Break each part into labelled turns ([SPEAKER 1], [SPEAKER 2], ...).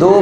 [SPEAKER 1] 2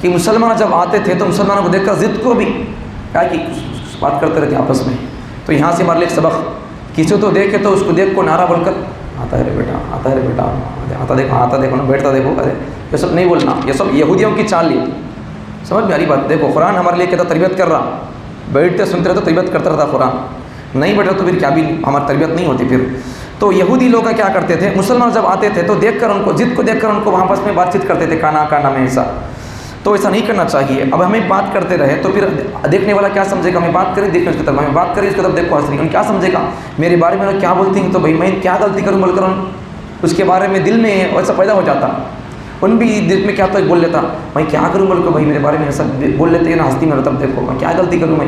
[SPEAKER 1] کہ مسلمان جب آتے تھے تو مسلمانوں کو دیکھ کر ضد کو بھی کیا کہ بات کرتے رہتے آپس میں. تو یہاں سے ہمارے لیے ایک سبق، کسی تو دیکھے تو اس کو دیکھ کو نعرہ بول کر آتا ہے رے بیٹا، آتا ہے رے بیٹا، آتا دیکھو نا، بیٹھتا دیکھو، ارے یہ سب نہیں بولنا. یہ سب یہودیوں کی چال لی. سمجھ میں آ رہی بات؟ دیکھو قرآن ہمارے لیے کہتا تربیت کر رہا، بیٹھتے سنتے رہتے تربیت کرتا رہتا قرآن، نہیں بیٹھا تو پھر کیا بھی ہماری تربیت نہیں ہوتی پھر. تو یہودی لوگ کیا کرتے تھے، مسلمان جب آتے تھے تو دیکھ کر ان کو ضد کو دیکھ کر ان کو آپس میں بات چیت کرتے تھے کانا میں ایسا. تو ایسا نہیں کرنا چاہیے. اب ہمیں بات کرتے رہے تو پھر دیکھنے والا کیا سمجھے گا، ہمیں بات کریں دیکھیں اس کی طرف، ہمیں بات کریں اس کی طرف دیکھو ہنس رہی، ان کیا سمجھے گا میرے بارے میں کیا بولتی ہیں، تو بھائی میں کیا غلطی کروں بول کر اس کے بارے میں دل میں ایسا پیدا ہو جاتا. ان بھی دل میں کیا تو بول لیتا میں کیا کروں بول کر، بھائی میرے بارے میں ایسا بول لیتے ہیں نا ہستی میں، تب دیکھو میں کیا غلطی کروں، میں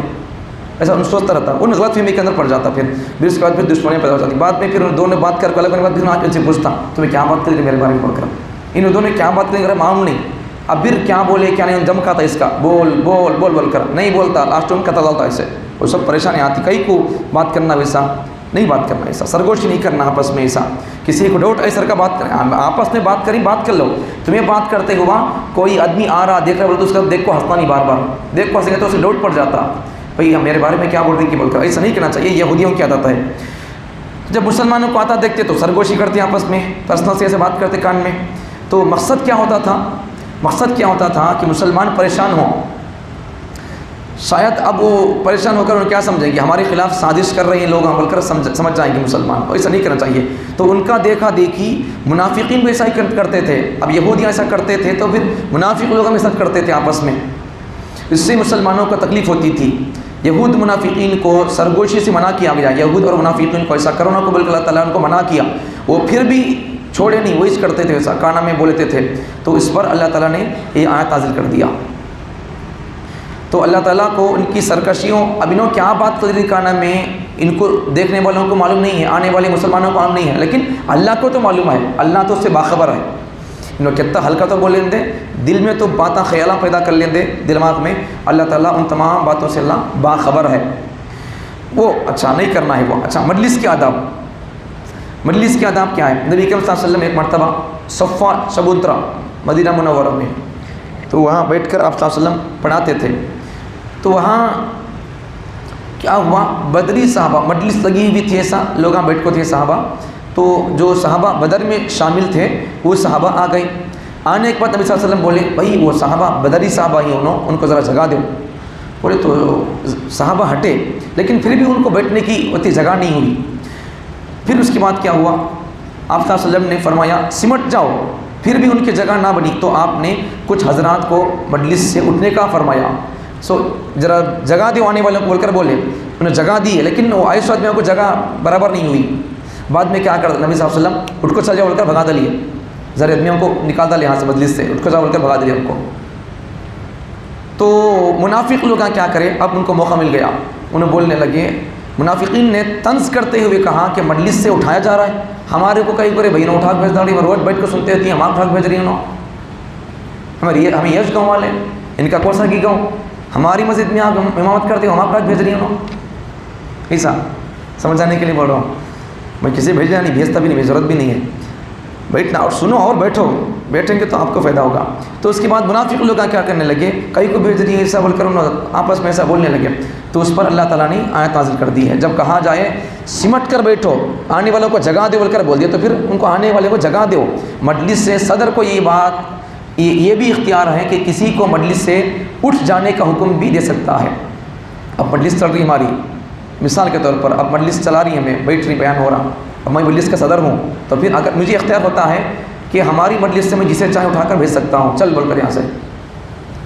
[SPEAKER 1] ایسا ان سوچتا رہتا، ان غلط فہمی کے اندر پڑ جاتا. پھر اس کے بعد پھر دشمنیاں پیدا ہو جاتی. بعد میں پھر ان دونوں نے بات کر کے الگ ہونے کے بعد پھر ان سے پوچھتا تمہیں کیا بات کری میرے بارے میں بول کر، ان دونوں نے کیا بات کری معلوم نہیں. اب پھر کیا بولے کیا نہیں جم کھاتا اس کا، بول کر نہیں بولتا، لاسٹ میں قتل ڈالتا. ایسے وہ سب پریشانی آتی. کئی کو بات کرنا ویسا نہیں بات کرنا، ایسا سرگوشی نہیں کرنا آپس میں. ایسا کسی کو ڈاؤٹ ایسا کا بات کریں، آپس میں بات کریں، بات کر لو. تمہیں بات کرتے ہوا کوئی آدمی آ رہا دیکھ رہا بولے تو اس کا دیکھ کو ہنستا نہیں، بار بار دیکھ کو ہنسے تو اسے ڈاؤٹ پڑ جاتا بھائی میرے بارے میں کیا بول رہی کہ بول کر. ایسا نہیں کرنا چاہیے، یہودیوں کی عادت ہے. جب مسلمانوں کو آتا دیکھتے تو سرگوشی کرتے آپس میں، پرسنل سے ایسے بات کرتے کان میں. تو مقصد کیا ہوتا تھا، مقصد کیا ہوتا تھا کہ مسلمان پریشان ہوں. شاید اب وہ پریشان ہو کر انہیں کیا سمجھیں گے، ہمارے خلاف سازش کر رہے ہیں لوگ بول کر سمجھ جائیں گے مسلمان. ایسا نہیں کرنا چاہیے. تو ان کا دیکھا دیکھی منافقین بھی ایسا ہی کرتے تھے. اب یہودیاں ایسا کرتے تھے تو پھر منافق لوگ ہم ایسا کرتے تھے آپس میں. اس سے مسلمانوں کو تکلیف ہوتی تھی. یہود منافقین کو سرگوشی سے منع کیا گیا. یہود اور منافقین کو ایسا کرو نہ کو بول کر اللہ تعالیٰ ان کو منع کیا. وہ پھر بھی چھوڑے نہیں، وہی کرتے تھے، ایسا کانا میں بولتے تھے. تو اس پر اللہ تعالیٰ نے یہ آیت نازل کر دیا. تو اللہ تعالیٰ کو ان کی سرکشیوں، اب انہوں کیا بات کر رہی کانا میں، ان کو دیکھنے والوں کو معلوم نہیں ہے، آنے والے مسلمانوں کو معلوم نہیں ہے، لیکن اللہ کو تو معلوم ہے. اللہ تو اس سے باخبر ہے. انہوں کتنا ہلکا تو بول لیں دے، دل میں تو باتیں خیالات پیدا کر لیں دے دماغ میں. اللہ تعالیٰ ان تمام باتوں سے اللہ باخبر ہے. وہ اچھا نہیں کرنا ہے. وہ اچھا مجلس کے آداب، مجلس کے آداب کیا ہے؟ نبی کریم صلی اللہ علیہ وسلم ایک مرتبہ صفا شبوترا مدینہ منورہ میں، تو وہاں بیٹھ کر آپ صلی اللہ علیہ وسلم پڑھاتے تھے. تو وہاں کیا ہوا، بدری صحابہ مجلس لگی ہوئی تھی، ایسا لوگ بیٹھ کو تھے صحابہ. تو جو صحابہ بدر میں شامل تھے وہ صحابہ آ گئے. آنے کے بعد نبی صلی اللہ علیہ وسلم بولے بھائی وہ صحابہ بدری صحابہ ہی ان کو ذرا جگہ دو. بولے تو صحابہ ہٹے، لیکن پھر بھی ان کو بیٹھنے کی اتنی جگہ نہیں ہوئی. پھر اس کے بعد کیا ہوا، آپ صلی اللہ علیہ وسلم نے فرمایا سمٹ جاؤ. پھر بھی ان کی جگہ نہ بنی تو آپ نے کچھ حضرات کو مجلس سے اٹھنے کا فرمایا. ذرا جگہ دو آنے والوں کو بول کر بولے. انہیں جگہ دی ہے لیکن وہ آئس آدمیوں کو جگہ برابر نہیں ہوئی. بعد میں کیا کر نبی صلی اللہ علیہ وسلم اٹھ کو چل جاؤ بول کر بھگا دلیے، ذرا آدمیوں کو نکال دیا یہاں سے مجلس سے، اٹھ کو جاؤ بول کر بھگا دلیے ان کو. تو منافق لوگ کیا کرے، اب ان کو موقع مل گیا. انہیں بولنے لگے، منافقین نے طنز کرتے ہوئے کہا کہ مجلس سے اٹھایا جا رہا ہے، ہمارے کو کئی بڑے بھائی نے اٹھا کے بھیج ڈالی، روز بیٹھ کو سنتے ہوتی ہیں، ہم اٹھا کے بھیج رہی ہیں ہمیں یش گاؤں والے، ان کا کون سا کی گاؤں، ہماری مسجد میں آپ امامت کرتے ہو، ہم آپ کا بھیج رہی ہوں. ایسا سمجھانے کے لیے بول رہا ہوں. میں کسی بھیجنا نہیں، بھیجتا بھی نہیں، ضرورت بھی نہیں ہے. بیٹھنا اور سنو اور بیٹھو، بیٹھیں گے تو آپ کو فائدہ ہوگا. تو اس کے بعد منافق لوگ کیا کرنے لگے، کئی کو بھیج رہی ہے ایسا بول کر آپس میں ایسا بولنے لگے. تو اس پر اللہ تعالیٰ نے آیت نازل کر دی ہے، جب کہا جائے سمٹ کر بیٹھو، آنے والوں کو جگہ دو بول کر بول دیا، تو پھر ان کو آنے والے کو جگہ دو. مجلس سے صدر کو یہ بات یہ بھی اختیار ہے کہ کسی کو مجلس سے اٹھ جانے کا حکم بھی دے سکتا ہے. اب مجلس چل رہی ہماری، مثال کے طور پر اب مجلس چلا رہی ہے، میں بیٹھ رہی، بیان ہو رہا، اب میں مجلس کا صدر ہوں، تو پھر اگر مجھے اختیار ہوتا ہے کہ ہماری مجلس سے میں جسے چاہے اٹھا کر بھیج سکتا ہوں، چل بول کر یہاں سے،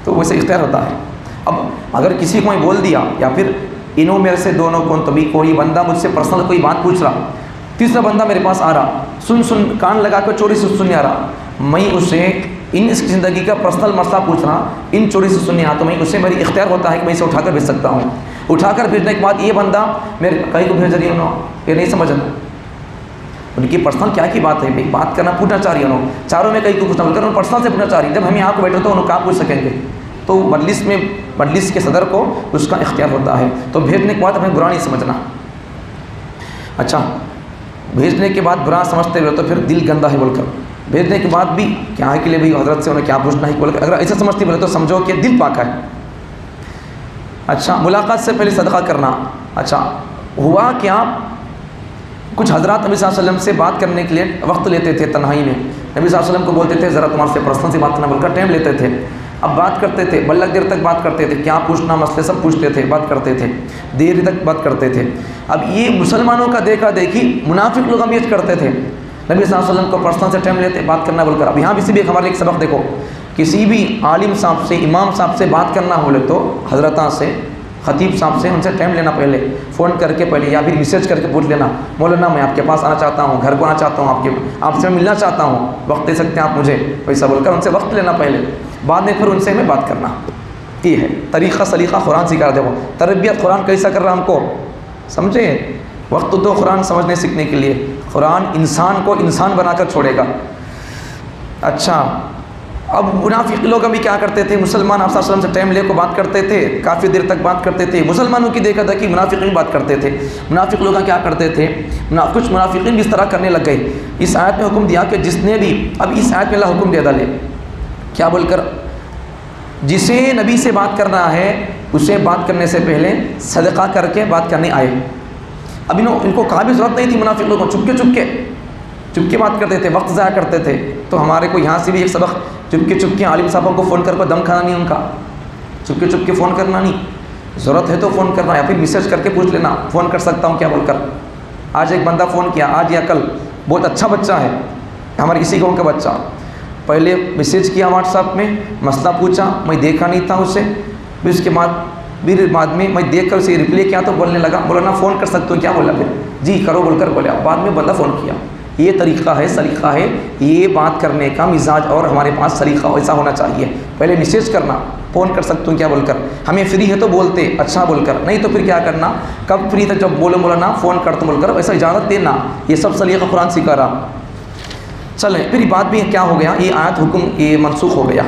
[SPEAKER 1] تو ویسے اختیار ہوتا ہے. اب اگر کسی کو میں بول دیا، یا پھر انہوں میرے سے دونوں کو تبھی کوئی بندہ مجھ سے پرسنل کوئی بات پوچھ رہا، تیسرا بندہ میرے پاس آ رہا، سن کان لگا کر چوری سے سننے آ رہا، میں اسے اس کی زندگی کا پرسنل مسئلہ پوچھ رہا، ان چوری سے سننے آ، تو میں اسے میری اختیار ہوتا ہے کہ میں اسے اٹھا کر بھیج سکتا ہوں. اٹھا کر بھیجنے کے بعد یہ بندہ میرے کہیں کو بھیج رہی ہے یہ نہیں سمجھنا، ان کی پرسنل کیا کی بات ہے، بھائی بات کرنا پوچھنا چاہ رہی ہے انہوں، چاروں میں کہیں کو پوچھنا بول کر پرسنل سے پوچھنا چاہ رہی ہے. جب ہم یہاں کو بیٹھے تو انہوں کہاں پوچھ سکیں گے. تو مجلس کے صدر کو اس کا اختیار ہوتا ہے. تو بھیجنے کے بعد ہمیں برا نہیں سمجھنا. اچھا بھیجنے کے بعد برا سمجھتے ہوئے تو پھر دل گندا ہے بول کر بھیجنے کے بعد بھی کیا ہے کے لیے بھی حضرت سے انہیں کیا پوچھنا ہے، بولے اگر ایسے سمجھتی بولے تو سمجھو کہ دل پاک ہے۔ اچھا ملاقات سے پہلے صدقہ کرنا۔ اچھا ہوا کیا، کچھ حضرات نبی صلی اللہ علیہ وسلم سے بات کرنے کے لیے وقت لیتے تھے تنہائی میں، نبی صلی اللہ علیہ وسلم کو بولتے تھے ذرا تمہارے سے پرسنل سے بات کرنا بول کر ٹائم لیتے تھے۔ اب بات کرتے تھے، بلک دیر تک بات کرتے تھے، کیا پوچھنا مسئلے سب پوچھتے تھے، بات کرتے تھے، دیر تک بات کرتے تھے۔ اب یہ مسلمانوں کا دیکھا دیکھی منافق لوگ ہم یہ کرتے تھے، نبی صلی اللہ علیہ وسلم کو پرسنل سے ٹائم لیتے بات کرنا بول کر۔ اب یہاں بھی ہمارے ایک سبق دیکھو، کسی بھی عالم صاحب سے، امام صاحب سے بات کرنا بولے تو حضرتاں سے، خطیب صاحب سے، ان سے ٹائم لینا پہلے، فون کر کے پہلے یا پھر میسیج کر کے پوچھ لینا، مولانا میں آپ کے پاس آنا چاہتا ہوں، گھر کو آنا چاہتا ہوں، آپ سے ملنا چاہتا ہوں، وقت دے سکتے ہیں آپ مجھے، ویسا بول کر ان سے وقت لینا پہلے، بعد میں پھر ان سے ہمیں بات کرنا۔ یہ ہے طریقہ سلیقہ قرآن سکھا دے، وہ تربیت قرآن کیسا کر رہا ہم کو سمجھے۔ وقت تو قرآن سمجھنے سیکھنے کے لیے، قرآن انسان کو انسان بنا کر چھوڑے گا۔ اچھا اب منافق لوگ ابھی کیا کرتے تھے، مسلمان آپ صلی اللہ علیہ وسلم سے ٹائم لے کو بات کرتے تھے، کافی دیر تک بات کرتے تھے، مسلمانوں کی دیکھا تھا کہ منافقین بات کرتے تھے۔ منافق لوگ کیا کرتے تھے، کچھ منافقین بھی اس طرح کرنے لگ گئے۔ اس آیت میں حکم دیا کہ جس نے بھی، اب اس آیت میں اللہ حکم دے ڈالے کیا بول کر، جسے نبی سے بات کرنا ہے اسے بات کرنے سے پہلے صدقہ کر کے بات کرنے آئے۔ اب ان کو کہا بھی ضرورت نہیں تھی، منافق لوگوں چپ کے بات کرتے تھے، وقت ضائع کرتے تھے۔ تو ہمارے کو یہاں سے بھی ایک سبق، چپ کے عالم صاحبوں کو فون کر کے دم کھانا نہیں، ان کا چپ کے فون کرنا نہیں، ضرورت ہے تو فون کرنا یا پھر میسیج کر کے پوچھ لینا، فون کر سکتا ہوں کیا بول کر۔ آج ایک بندہ فون کیا، آج یا کل، بہت اچھا بچہ ہے ہمارے اسی گاؤں کا بچہ، پہلے میسیج کیا واٹس ایپ میں، مسئلہ پوچھا، میں دیکھا نہیں تھا اسے، پھر اس کے بعد میں میں دیکھ کر اسے رپلائی کیا تو بولنے لگا، مولانا فون کر سکتے ہو کیا، بولا پھر جی کرو بول کر بولا، بعد میں بندہ فون کیا۔ یہ طریقہ ہے، سلیقہ ہے، یہ بات کرنے کا مزاج، اور ہمارے پاس سلیقہ ایسا ہونا چاہیے، پہلے میسیج کرنا، فون کر سکتے ہوں کیا بول کر، ہمیں فری ہے تو بولتے اچھا بول کر، نہیں تو پھر کیا کرنا، کب فری تھا جب بولو مولانا فون کر تو بول کر ایسا اجازت دینا، یہ سب سلیقہ قرآن سکھا رہا۔ چلیں پھر بات بھی کیا ہو گیا، یہ آیت حکم یہ منسوخ ہو گیا،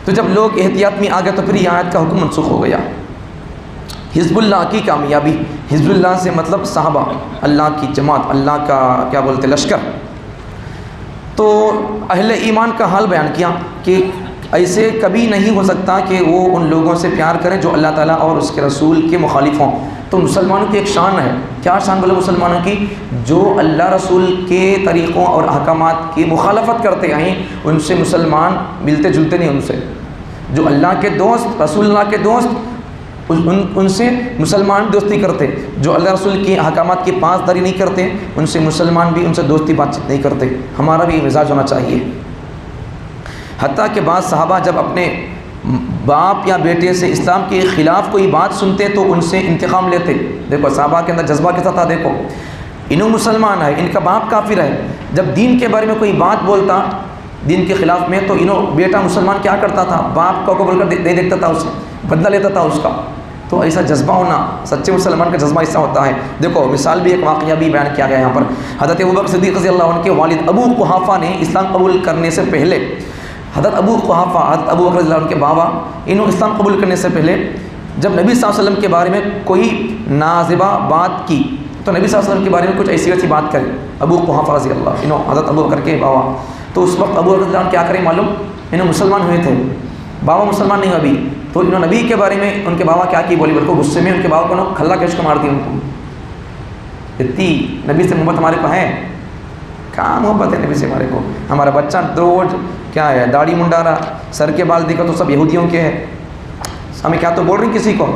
[SPEAKER 1] تو جب لوگ احتیاط میں آ گئے تو پھر یہ آیت کا حکم منسوخ ہو گیا۔ حزب اللہ کی کامیابی، حزب اللہ سے مطلب صحابہ، اللہ کی جماعت، اللہ کا کیا بولتے لشکر۔ تو اہل ایمان کا حال بیان کیا کہ ایسے کبھی نہیں ہو سکتا کہ وہ ان لوگوں سے پیار کریں جو اللہ تعالیٰ اور اس کے رسول کے مخالف ہوں۔ تو مسلمانوں کی ایک شان ہے، کیا شان بولے مسلمانوں کی، جو اللہ رسول کے طریقوں اور احکامات کی مخالفت کرتے ہیں ان سے مسلمان ملتے جلتے نہیں، ان سے جو اللہ کے دوست، رسول اللہ کے دوست، ان سے مسلمان دوستی کرتے، جو اللہ رسول کے احکامات کی پاسداری نہیں کرتے ان سے مسلمان بھی ان سے دوستی بات چیت نہیں کرتے۔ ہمارا بھی مزاج ہونا چاہیے۔ حتیٰ کہ بعض صحابہ جب اپنے باپ یا بیٹے سے اسلام کے خلاف کوئی بات سنتے تو ان سے انتقام لیتے۔ دیکھو صحابہ کے اندر جذبہ کیسا تھا، دیکھو انہوں مسلمان ہے، ان کا باپ کافر ہے، جب دین کے بارے میں کوئی بات بولتا دین کے خلاف میں تو انہوں بیٹا مسلمان کیا کرتا تھا، باپ کو بول کر نہیں دیکھتا تھا، اسے بدلہ لیتا تھا اس کا۔ تو ایسا جذبہ ہونا، سچے مسلمان کا جذبہ ایسا ہوتا ہے۔ دیکھو مثال بھی ایک واقعہ بھی بیان کیا گیا یہاں پر، حضرت ابوبکر صدیق رضی اللہ عنہ کے والد ابو قحافہ نے اسلام قبول کرنے سے پہلے، حضرت ابو قحافہ، حضرت ابو بکر رضی اللہ عنہ کے بابا، انہوں اسلام قبول کرنے سے پہلے جب نبی صلی اللہ علیہ وسلم کے بارے میں کوئی نازبہ بات کی تو نبی صلی اللہ علیہ وسلم کے بارے میں کچھ ایسی ویسی بات کرے، ابو قحافہ رضی اللہ، انہوں حضرت ابو بکر کے بابا، تو اس وقت ابو بکر رضی اللہ عنہ کیا کریں معلوم، انہوں مسلمان ہوئے تھے، بابا مسلمان نہیں ہوئے ابھی، تو انہوں نبی کے بارے میں ان کے بابا کیا کی بولی، بلکہ غصے میں ان کے بابا کو کھلا کیش کو مار دی۔ ان کو اتنی نبی سے محبت ہمارے کو ہے، کہاں محبت ہے نبی سے ہمارے کو، ہمارا بچہ روز کیا ہے داڑھی منڈارا، سر کے بال دیکھا تو سب یہودیوں کے ہیں، ہمیں کیا تو بول رہے ہیں کسی کو،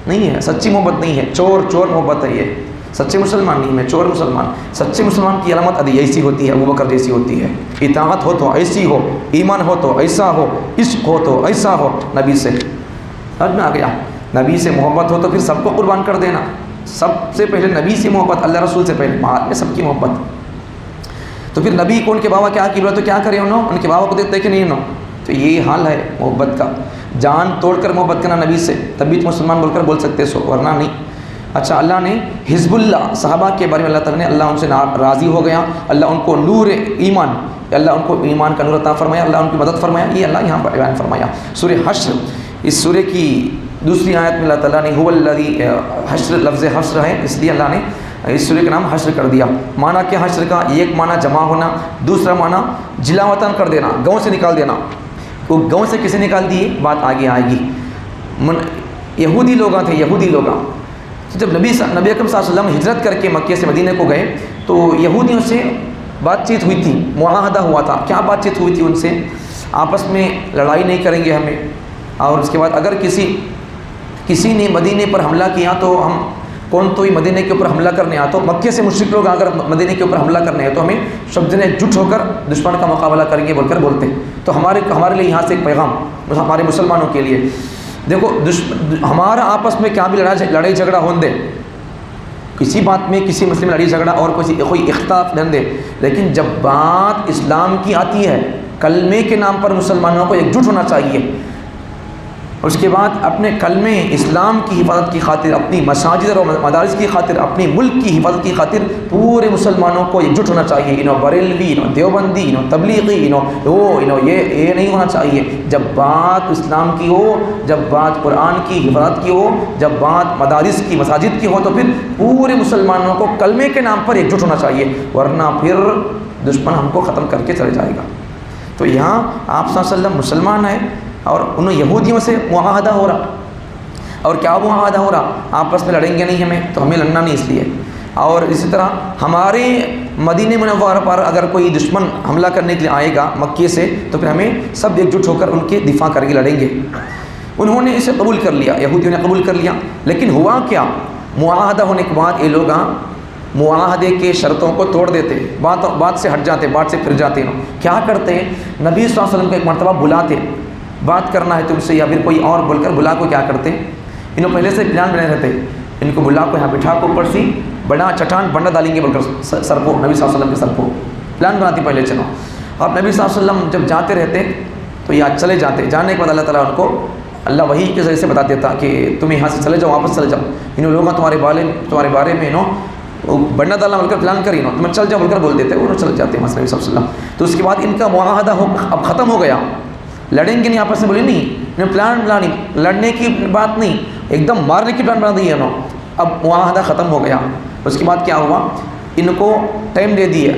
[SPEAKER 1] نہیں ہے، سچی محبت نہیں ہے، چور محبت ہے، یہ سچے مسلمان نہیں، میں چور مسلمان۔ سچے مسلمان کی علامت ادھی ایسی ہوتی ہے، ابو بکر جیسی ہوتی ہے، اطاعت ہو تو ایسی ہو، ایمان ہو تو ایسا ہو، عشق ہو تو ایسا ہو نبی سے۔ سمجھ میں آ گیا، نبی سے محبت ہو تو پھر سب کو قربان کر دینا، سب سے پہلے نبی سے محبت، اللہ رسول سے پہلے، بعد میں سب کی محبت۔ تو پھر نبی کو ان کے بابا کیا کی بولا تو کیا کرے انہوں، ان کے بابا کو دیکھتے کہ نہیں انہوں، تو یہ حال ہے محبت کا، جان توڑ کر محبت کرنا نبی سے، تبھی تو مسلمان بول کر بول سکتے سو، ورنہ نہیں۔ اچھا اللہ نے حزب اللہ صحابہ کے بارے میں اللہ تعالیٰ نے، اللہ ان سے راضی ہو گیا، اللہ ان کو نور ایمان، اللہ ان کو ایمان کا نور عطا فرمایا، اللہ ان کی مدد فرمایا، یہ اللہ یہاں پر بیان فرمایا۔ سورہ حشر، اس سورہ کی دوسری آیت میں اللہ تعالیٰ نے هو الذی، حشر لفظ حشر ہے اس لیے اللہ نے اس سورہ کا نام حشر کر دیا۔ معنی کیا حشر کا؟ ایک معنی جمع ہونا، دوسرا معنی جلا وطن کر دینا، گاؤں سے نکال دینا۔ وہ گاؤں سے کسے نکال دیے؟ بات آگے آئے گی۔ یہودی لوگ تھے، یہودی لوگ جب نبی اکرم صلی اللہ علیہ وسلم ہجرت کر کے مکے سے مدینے کو گئے تو یہودیوں سے بات چیت ہوئی تھی، معاہدہ ہوا تھا۔ کیا بات چیت ہوئی تھی ان سے؟ آپس میں لڑائی نہیں کریں گے ہمیں، اور اس کے بعد اگر کسی نے مدینے پر حملہ کیا تو ہم کون تو ہی مدینے کے اوپر حملہ کرنے آیا، تو مکے سے مشرک لوگ اگر مدینے کے اوپر حملہ کرنے آئے تو ہمیں سب جنے جٹ ہو کر دشمن کا مقابلہ کریں گے بول کر بولتے۔ تو ہمارے لیے یہاں سے ایک پیغام ہمارے مسلمانوں کے لیے، دیکھو ہمارا آپس میں کیا بھی لڑائی جھگڑا ہون دے، کسی بات میں کسی مسئلے میں لڑائی جھگڑا اور کوئی اختلاف نہیں دے، لیکن جب بات اسلام کی آتی ہے، کلمے کے نام پر مسلمانوں کو ایک جٹ ہونا چاہیے۔ اس کے بعد اپنے کلمے اسلام کی حفاظت کی خاطر، اپنی مساجد اور مدارس کی خاطر، اپنی ملک کی حفاظت کی خاطر پورے مسلمانوں کو ایک جٹ ہونا چاہیے۔ بریلوی، دیوبندی، تبلیغی، یہ نہیں ہونا چاہیے۔ جب بات اسلام کی ہو، جب بات قرآن کی حفاظت کی ہو، جب بات مدارس کی مساجد کی ہو تو پھر پورے مسلمانوں کو کلمے کے نام پر ایک جٹ ہونا چاہیے، ورنہ پھر دشمن ہم کو ختم کر کے چلے جائے گا۔ تو یہاں آپ صلی اللہ علیہ وسلم مسلمان ہیں اور ان یہودیوں سے معاہدہ ہو رہا، اور کیا معاہدہ ہو رہا؟ آپس میں لڑیں گے نہیں ہمیں، تو ہمیں لڑنا نہیں اس لیے۔ اور اسی طرح ہمارے مدینہ منورہ پر اگر کوئی دشمن حملہ کرنے کے لیے آئے گا مکے سے تو پھر ہمیں سب ایک جٹ ہو کر ان کے دفاع کر کے لڑیں گے۔ انہوں نے اسے قبول کر لیا، یہودیوں نے قبول کر لیا، لیکن ہوا کیا؟ معاہدہ ہونے کے بعد یہ لوگ معاہدے کے شرطوں کو توڑ دیتے، بات سے ہٹ جاتے، بات سے پھر جاتے۔ کیا کرتے؟ نبی صلی اللہ علیہ وسلم کو ایک مرتبہ بلاتے، بات کرنا ہے تم سے یا پھر کوئی اور بول کر بلا کو کیا کرتے؟ انہوں پہلے سے پلان بنے رہتے، ان کو بلا کو یہاں بٹھا کو اوپر سی بڑا چٹان بنڈا ڈالیں گے بول کر سر کو، نبی صلی اللہ علیہ وسلم کے سر کو پلان بناتی پہلے چلو۔ اب نبی صلی اللہ علیہ وسلم جب جاتے رہتے تو یہ چلے جاتے، جانے کے بعد اللہ تعالیٰ ان کو اللہ وحی کے ذریعے سے بتا دیتا کہ تم یہاں سے چلے جاؤ، واپس چلے جاؤ، انہوں لوگوں تمہارے بارے میں بنڈا ڈالنا بول کر پلان کری تمہیں چل جاؤ بول کر بول دیتے، وہ چل جاتے ہیں نبی صلی اللہ علیہ وسلم۔ تو اس کے بعد ان کا معاہدہ اب ختم ہو گیا، لڑیں گے نہیں آپس میں، بولے نہیں پلان بنانی، لڑنے کی بات نہیں، ایک دم مارنے کی پلان بنا دی ہے انہوں۔ اب معاہدہ ختم ہو گیا۔ اس کے بعد کیا ہوا؟ ان کو ٹائم دے دیا،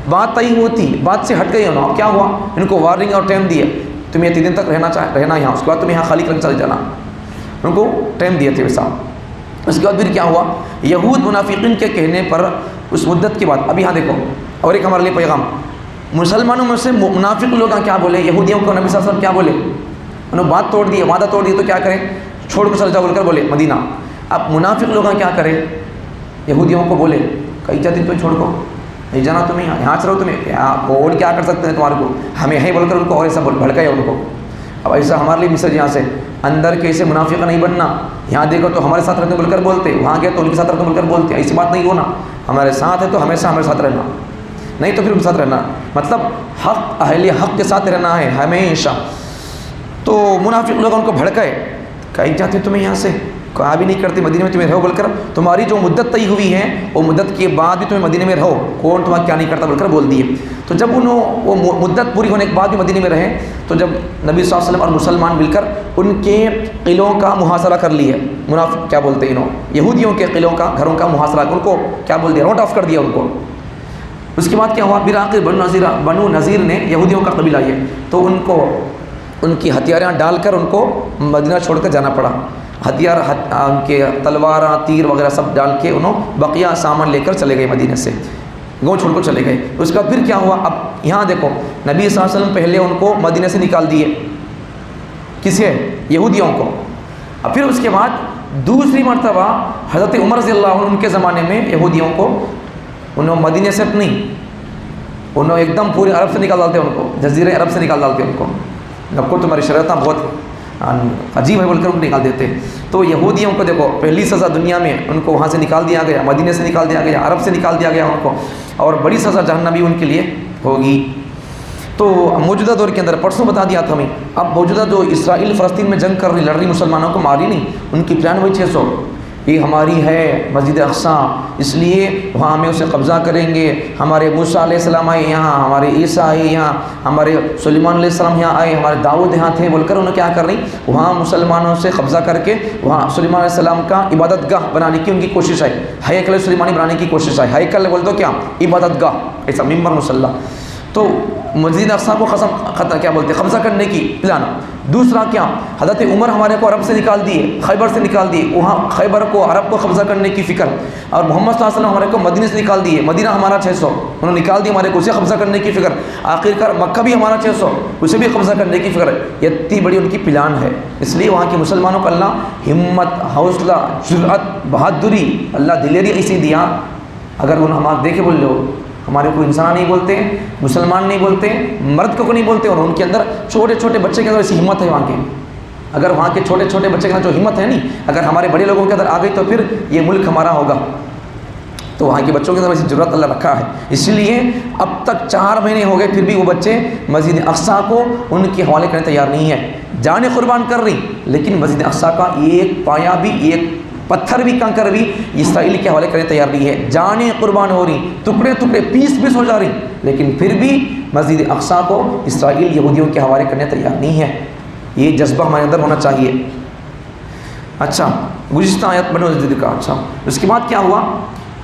[SPEAKER 1] بات طے ہوتی، بات سے ہٹ گئی انہوں۔ کیا ہوا؟ ان کو وارننگ اور ٹائم دیا، تمہیں 3 دن تک رہنا یہاں، اس کے بعد تمہیں یہاں خالی کر کے چلے جانا، ان کو ٹائم دیے تھے ویسا۔ اس کے بعد پھر کیا ہوا؟ یہود منافقین کے کہنے پر اس مدت کے بعد، اب یہاں دیکھو اور ایک ہمارے لیے پیغام، مسلمانوں میں سے منافق لوگ کیا بولے؟ یہودیوں کو نبی صلی اللہ علیہ وسلم کیا بولے؟ انہوں بات توڑ دی، وعدہ توڑ دی، تو کیا کریں؟ چھوڑ کر چل جاؤ بول کر بولے مدینہ۔ اب منافق لوگ کیا کریں؟ یہودیوں کو بولے کئی جاتی تو چھوڑ کو نہیں جانا، تمہیں یہاں سے رہو، تمہیں اور کیا کر سکتے ہیں تمہارے کو، ہمیں یہیں بول کر ان کو اور ایسا بھڑکایا ان کو۔ اب ایسا ہمارے لیے مثال یہاں سے اندر کے ایسے منافق نہیں بننا، یہاں دیکھو تو ہمارے ساتھ رہنے بول کر بولتے، وہاں گئے تو ان کے ساتھ رہنے بول کر بولتے، ایسی بات نہیں ہونا، ہمارے ساتھ ہے تو ہمیشہ ہمارے ساتھ رہنا، نہیں تو پھر ان کے ساتھ رہنا، مطلب حق اہل حق کے ساتھ رہنا ہے ہمیشہ۔ تو منافق لوگ ان کو بھڑکائے، کہیں جاتے تمہیں یہاں سے، کہا بھی نہیں کرتے مدینے میں تمہیں رہو بول کر، تمہاری جو مدت طے ہوئی ہے وہ مدت کے بعد بھی تمہیں مدینے میں رہو، کون تمہیں کیا نہیں کرتا بول کر بول دیے۔ تو جب وہ مدت پوری ہونے کے بعد بھی مدینے میں رہے تو جب نبی صلی اللہ علیہ وسلم اور مسلمان مل کر ان کے قلعوں کا محاصرہ کر لیے، منافق کیا بولتے ہیں یہودیوں کے قلعوں کا، گھروں کا محاصرہ، ان کو کیا بول دیا؟ روٹ آف کر دیا ان کو۔ اس کے بعد کیا ہوا؟ براق بنو نذیر نے یہودیوں کا قبیلہ ہے، تو ان کو ان کی ہتھیاریں ڈال کر ان کو مدینہ چھوڑ کر جانا پڑا، ہتھیار ان کے تلوار تیر وغیرہ سب ڈال کے انہوں بقیہ سامان لے کر چلے گئے مدینہ سے، گاؤں چھوڑ کر چلے گئے۔ اس کے بعد پھر کیا ہوا؟ اب یہاں دیکھو نبی صلی اللہ علیہ وسلم پہلے ان کو مدینہ سے نکال دیے، کسے؟ یہودیوں کو۔ اب پھر اس کے بعد دوسری مرتبہ حضرت عمر رضی اللہ عنہ ان کے زمانے میں یہودیوں کو انہوں مدینہ سے نہیں، انہوں ایک دم پورے عرب سے نکال ڈالتے، ان کو جزیرہ عرب سے نکال ڈالتے، ان کو نکو تمہاری شریعتیں بہت عجیب ہے بول کر ان کو نکال دیتے۔ تو یہودیوں کو دیکھو پہلی سزا دنیا میں ان کو وہاں سے نکال دیا گیا، مدینے سے نکال دیا گیا، عرب سے نکال دیا گیا ان کو، اور بڑی سزا جہنمی ان کے لیے ہوگی۔ تو موجودہ دور کے اندر پرسوں بتا دیا تھا ہمیں، اب موجودہ جو اسرائیل فلسطین میں جنگ کر رہی، لڑ رہی، مسلمانوں کو ماری نہیں، ان کی 93,600 یہ ہماری ہے مسجد اقصیٰ، اس لیے وہاں ہمیں اسے قبضہ کریں گے، ہمارے موسیٰ علیہ السلام آئے یہاں، ہمارے عیسیٰ آئے یہاں، ہمارے سلیمان علیہ السلام یہاں آئے، ہمارے داؤد یہاں تھے بول کر انہوں کیا کر رہی، وہاں مسلمانوں سے قبضہ کر کے وہاں سلیمان علیہ السلام کا عبادت گاہ بنانے کی ان کی کوشش ہے، ہیکل سلیمانی بنانے کی کوشش ہے، ہیکل بول دو کیا عبادت گاہ، ایسا ممبر مصلی، تو مسجد اقصیٰ کو کیا بولتے ہیں قبضہ کرنے کی پلان۔ دوسرا کیا، حضرت عمر ہمارے کو عرب سے نکال دیے، خیبر سے نکال دیے، وہاں خیبر کو عرب کو قبضہ کرنے کی فکر، اور محمد صلی اللہ علیہ وسلم ہمارے کو مدینے سے نکال دیے، مدینہ ہمارا 600 انہوں نے نکال دیے ہمارے کو، اسے قبضہ کرنے کی فکر، آخر کار مکہ بھی ہمارا 600 اسے بھی قبضہ کرنے کی فکر، یہ اتنی بڑی ان کی پلان ہے۔ اس لیے وہاں کے مسلمانوں کو اللہ ہمت، حوصلہ، جرأت، بہادری، اللہ دلیری ایسی دیا، اگر انہوں ہمارے دیکھے بول لو ہمارے کو انسان نہیں بولتے، مسلمان نہیں بولتے، مرد کو نہیں بولتے، اور ان کے اندر چھوٹے چھوٹے بچے کے اندر ایسی ہمت ہے وہاں کے، اگر وہاں کے چھوٹے چھوٹے بچے کے اندر جو ہمت ہے نہیں، اگر ہمارے بڑے لوگوں کے اندر آ گئی تو پھر یہ ملک ہمارا ہوگا، تو وہاں کے بچوں کے اندر ایسی ضرورت اللہ رکھا ہے۔ اس لیے اب تک 4 مہینے ہو گئے پھر بھی وہ بچے مسجد اقصیٰ کو ان کے حوالے کرنے تیار نہیں ہے، جانیں قربان کر رہی، لیکن مسجد اقصیٰ کا ایک پایا بھی، ایک پتھر بھی، کنکر بھی اسرائیل کے حوالے کرنے تیار نہیں ہے، جانیں قربان ہو رہی، ٹکڑے ٹکڑے پیس ہو جا رہی، لیکن پھر بھی مسجد اقصیٰ کو اسرائیل یہودیوں کے حوالے کرنے تیار نہیں ہے۔ یہ جذبہ ہمارے اندر ہونا چاہیے۔ اچھا، گزشتہ آیت بنو اسرائیل کا، اچھا اس کے بعد کیا ہوا،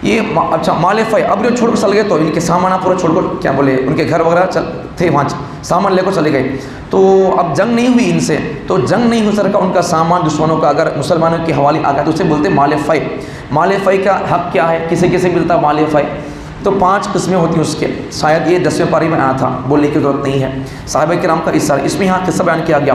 [SPEAKER 1] یہ اچھا مال فے، اب جو چھوڑ کر چل گئے تو ان کے سامان پورا چھوڑ کر کیا بولے، ان کے گھر وغیرہ تھے وہاں سامان لے کر چلے گئے، تو اب جنگ نہیں ہوئی ان سے، تو جنگ نہیں ہو سکا، ان کا سامان دشمنوں کا اگر مسلمانوں کے حوالے آ گیا تو اسے بولتے مال فے۔ مال فے کا حق کیا ہے، کسے کسے ملتا مال فے، تو 5 قسمیں ہوتی ہیں اس کے، شاید یہ 10ویں پاری میں آیا تھا، بولنے کی ضرورت نہیں ہے، صحابہ کرام کا حصہ، اس میں یہاں قصہ بیان کیا گیا۔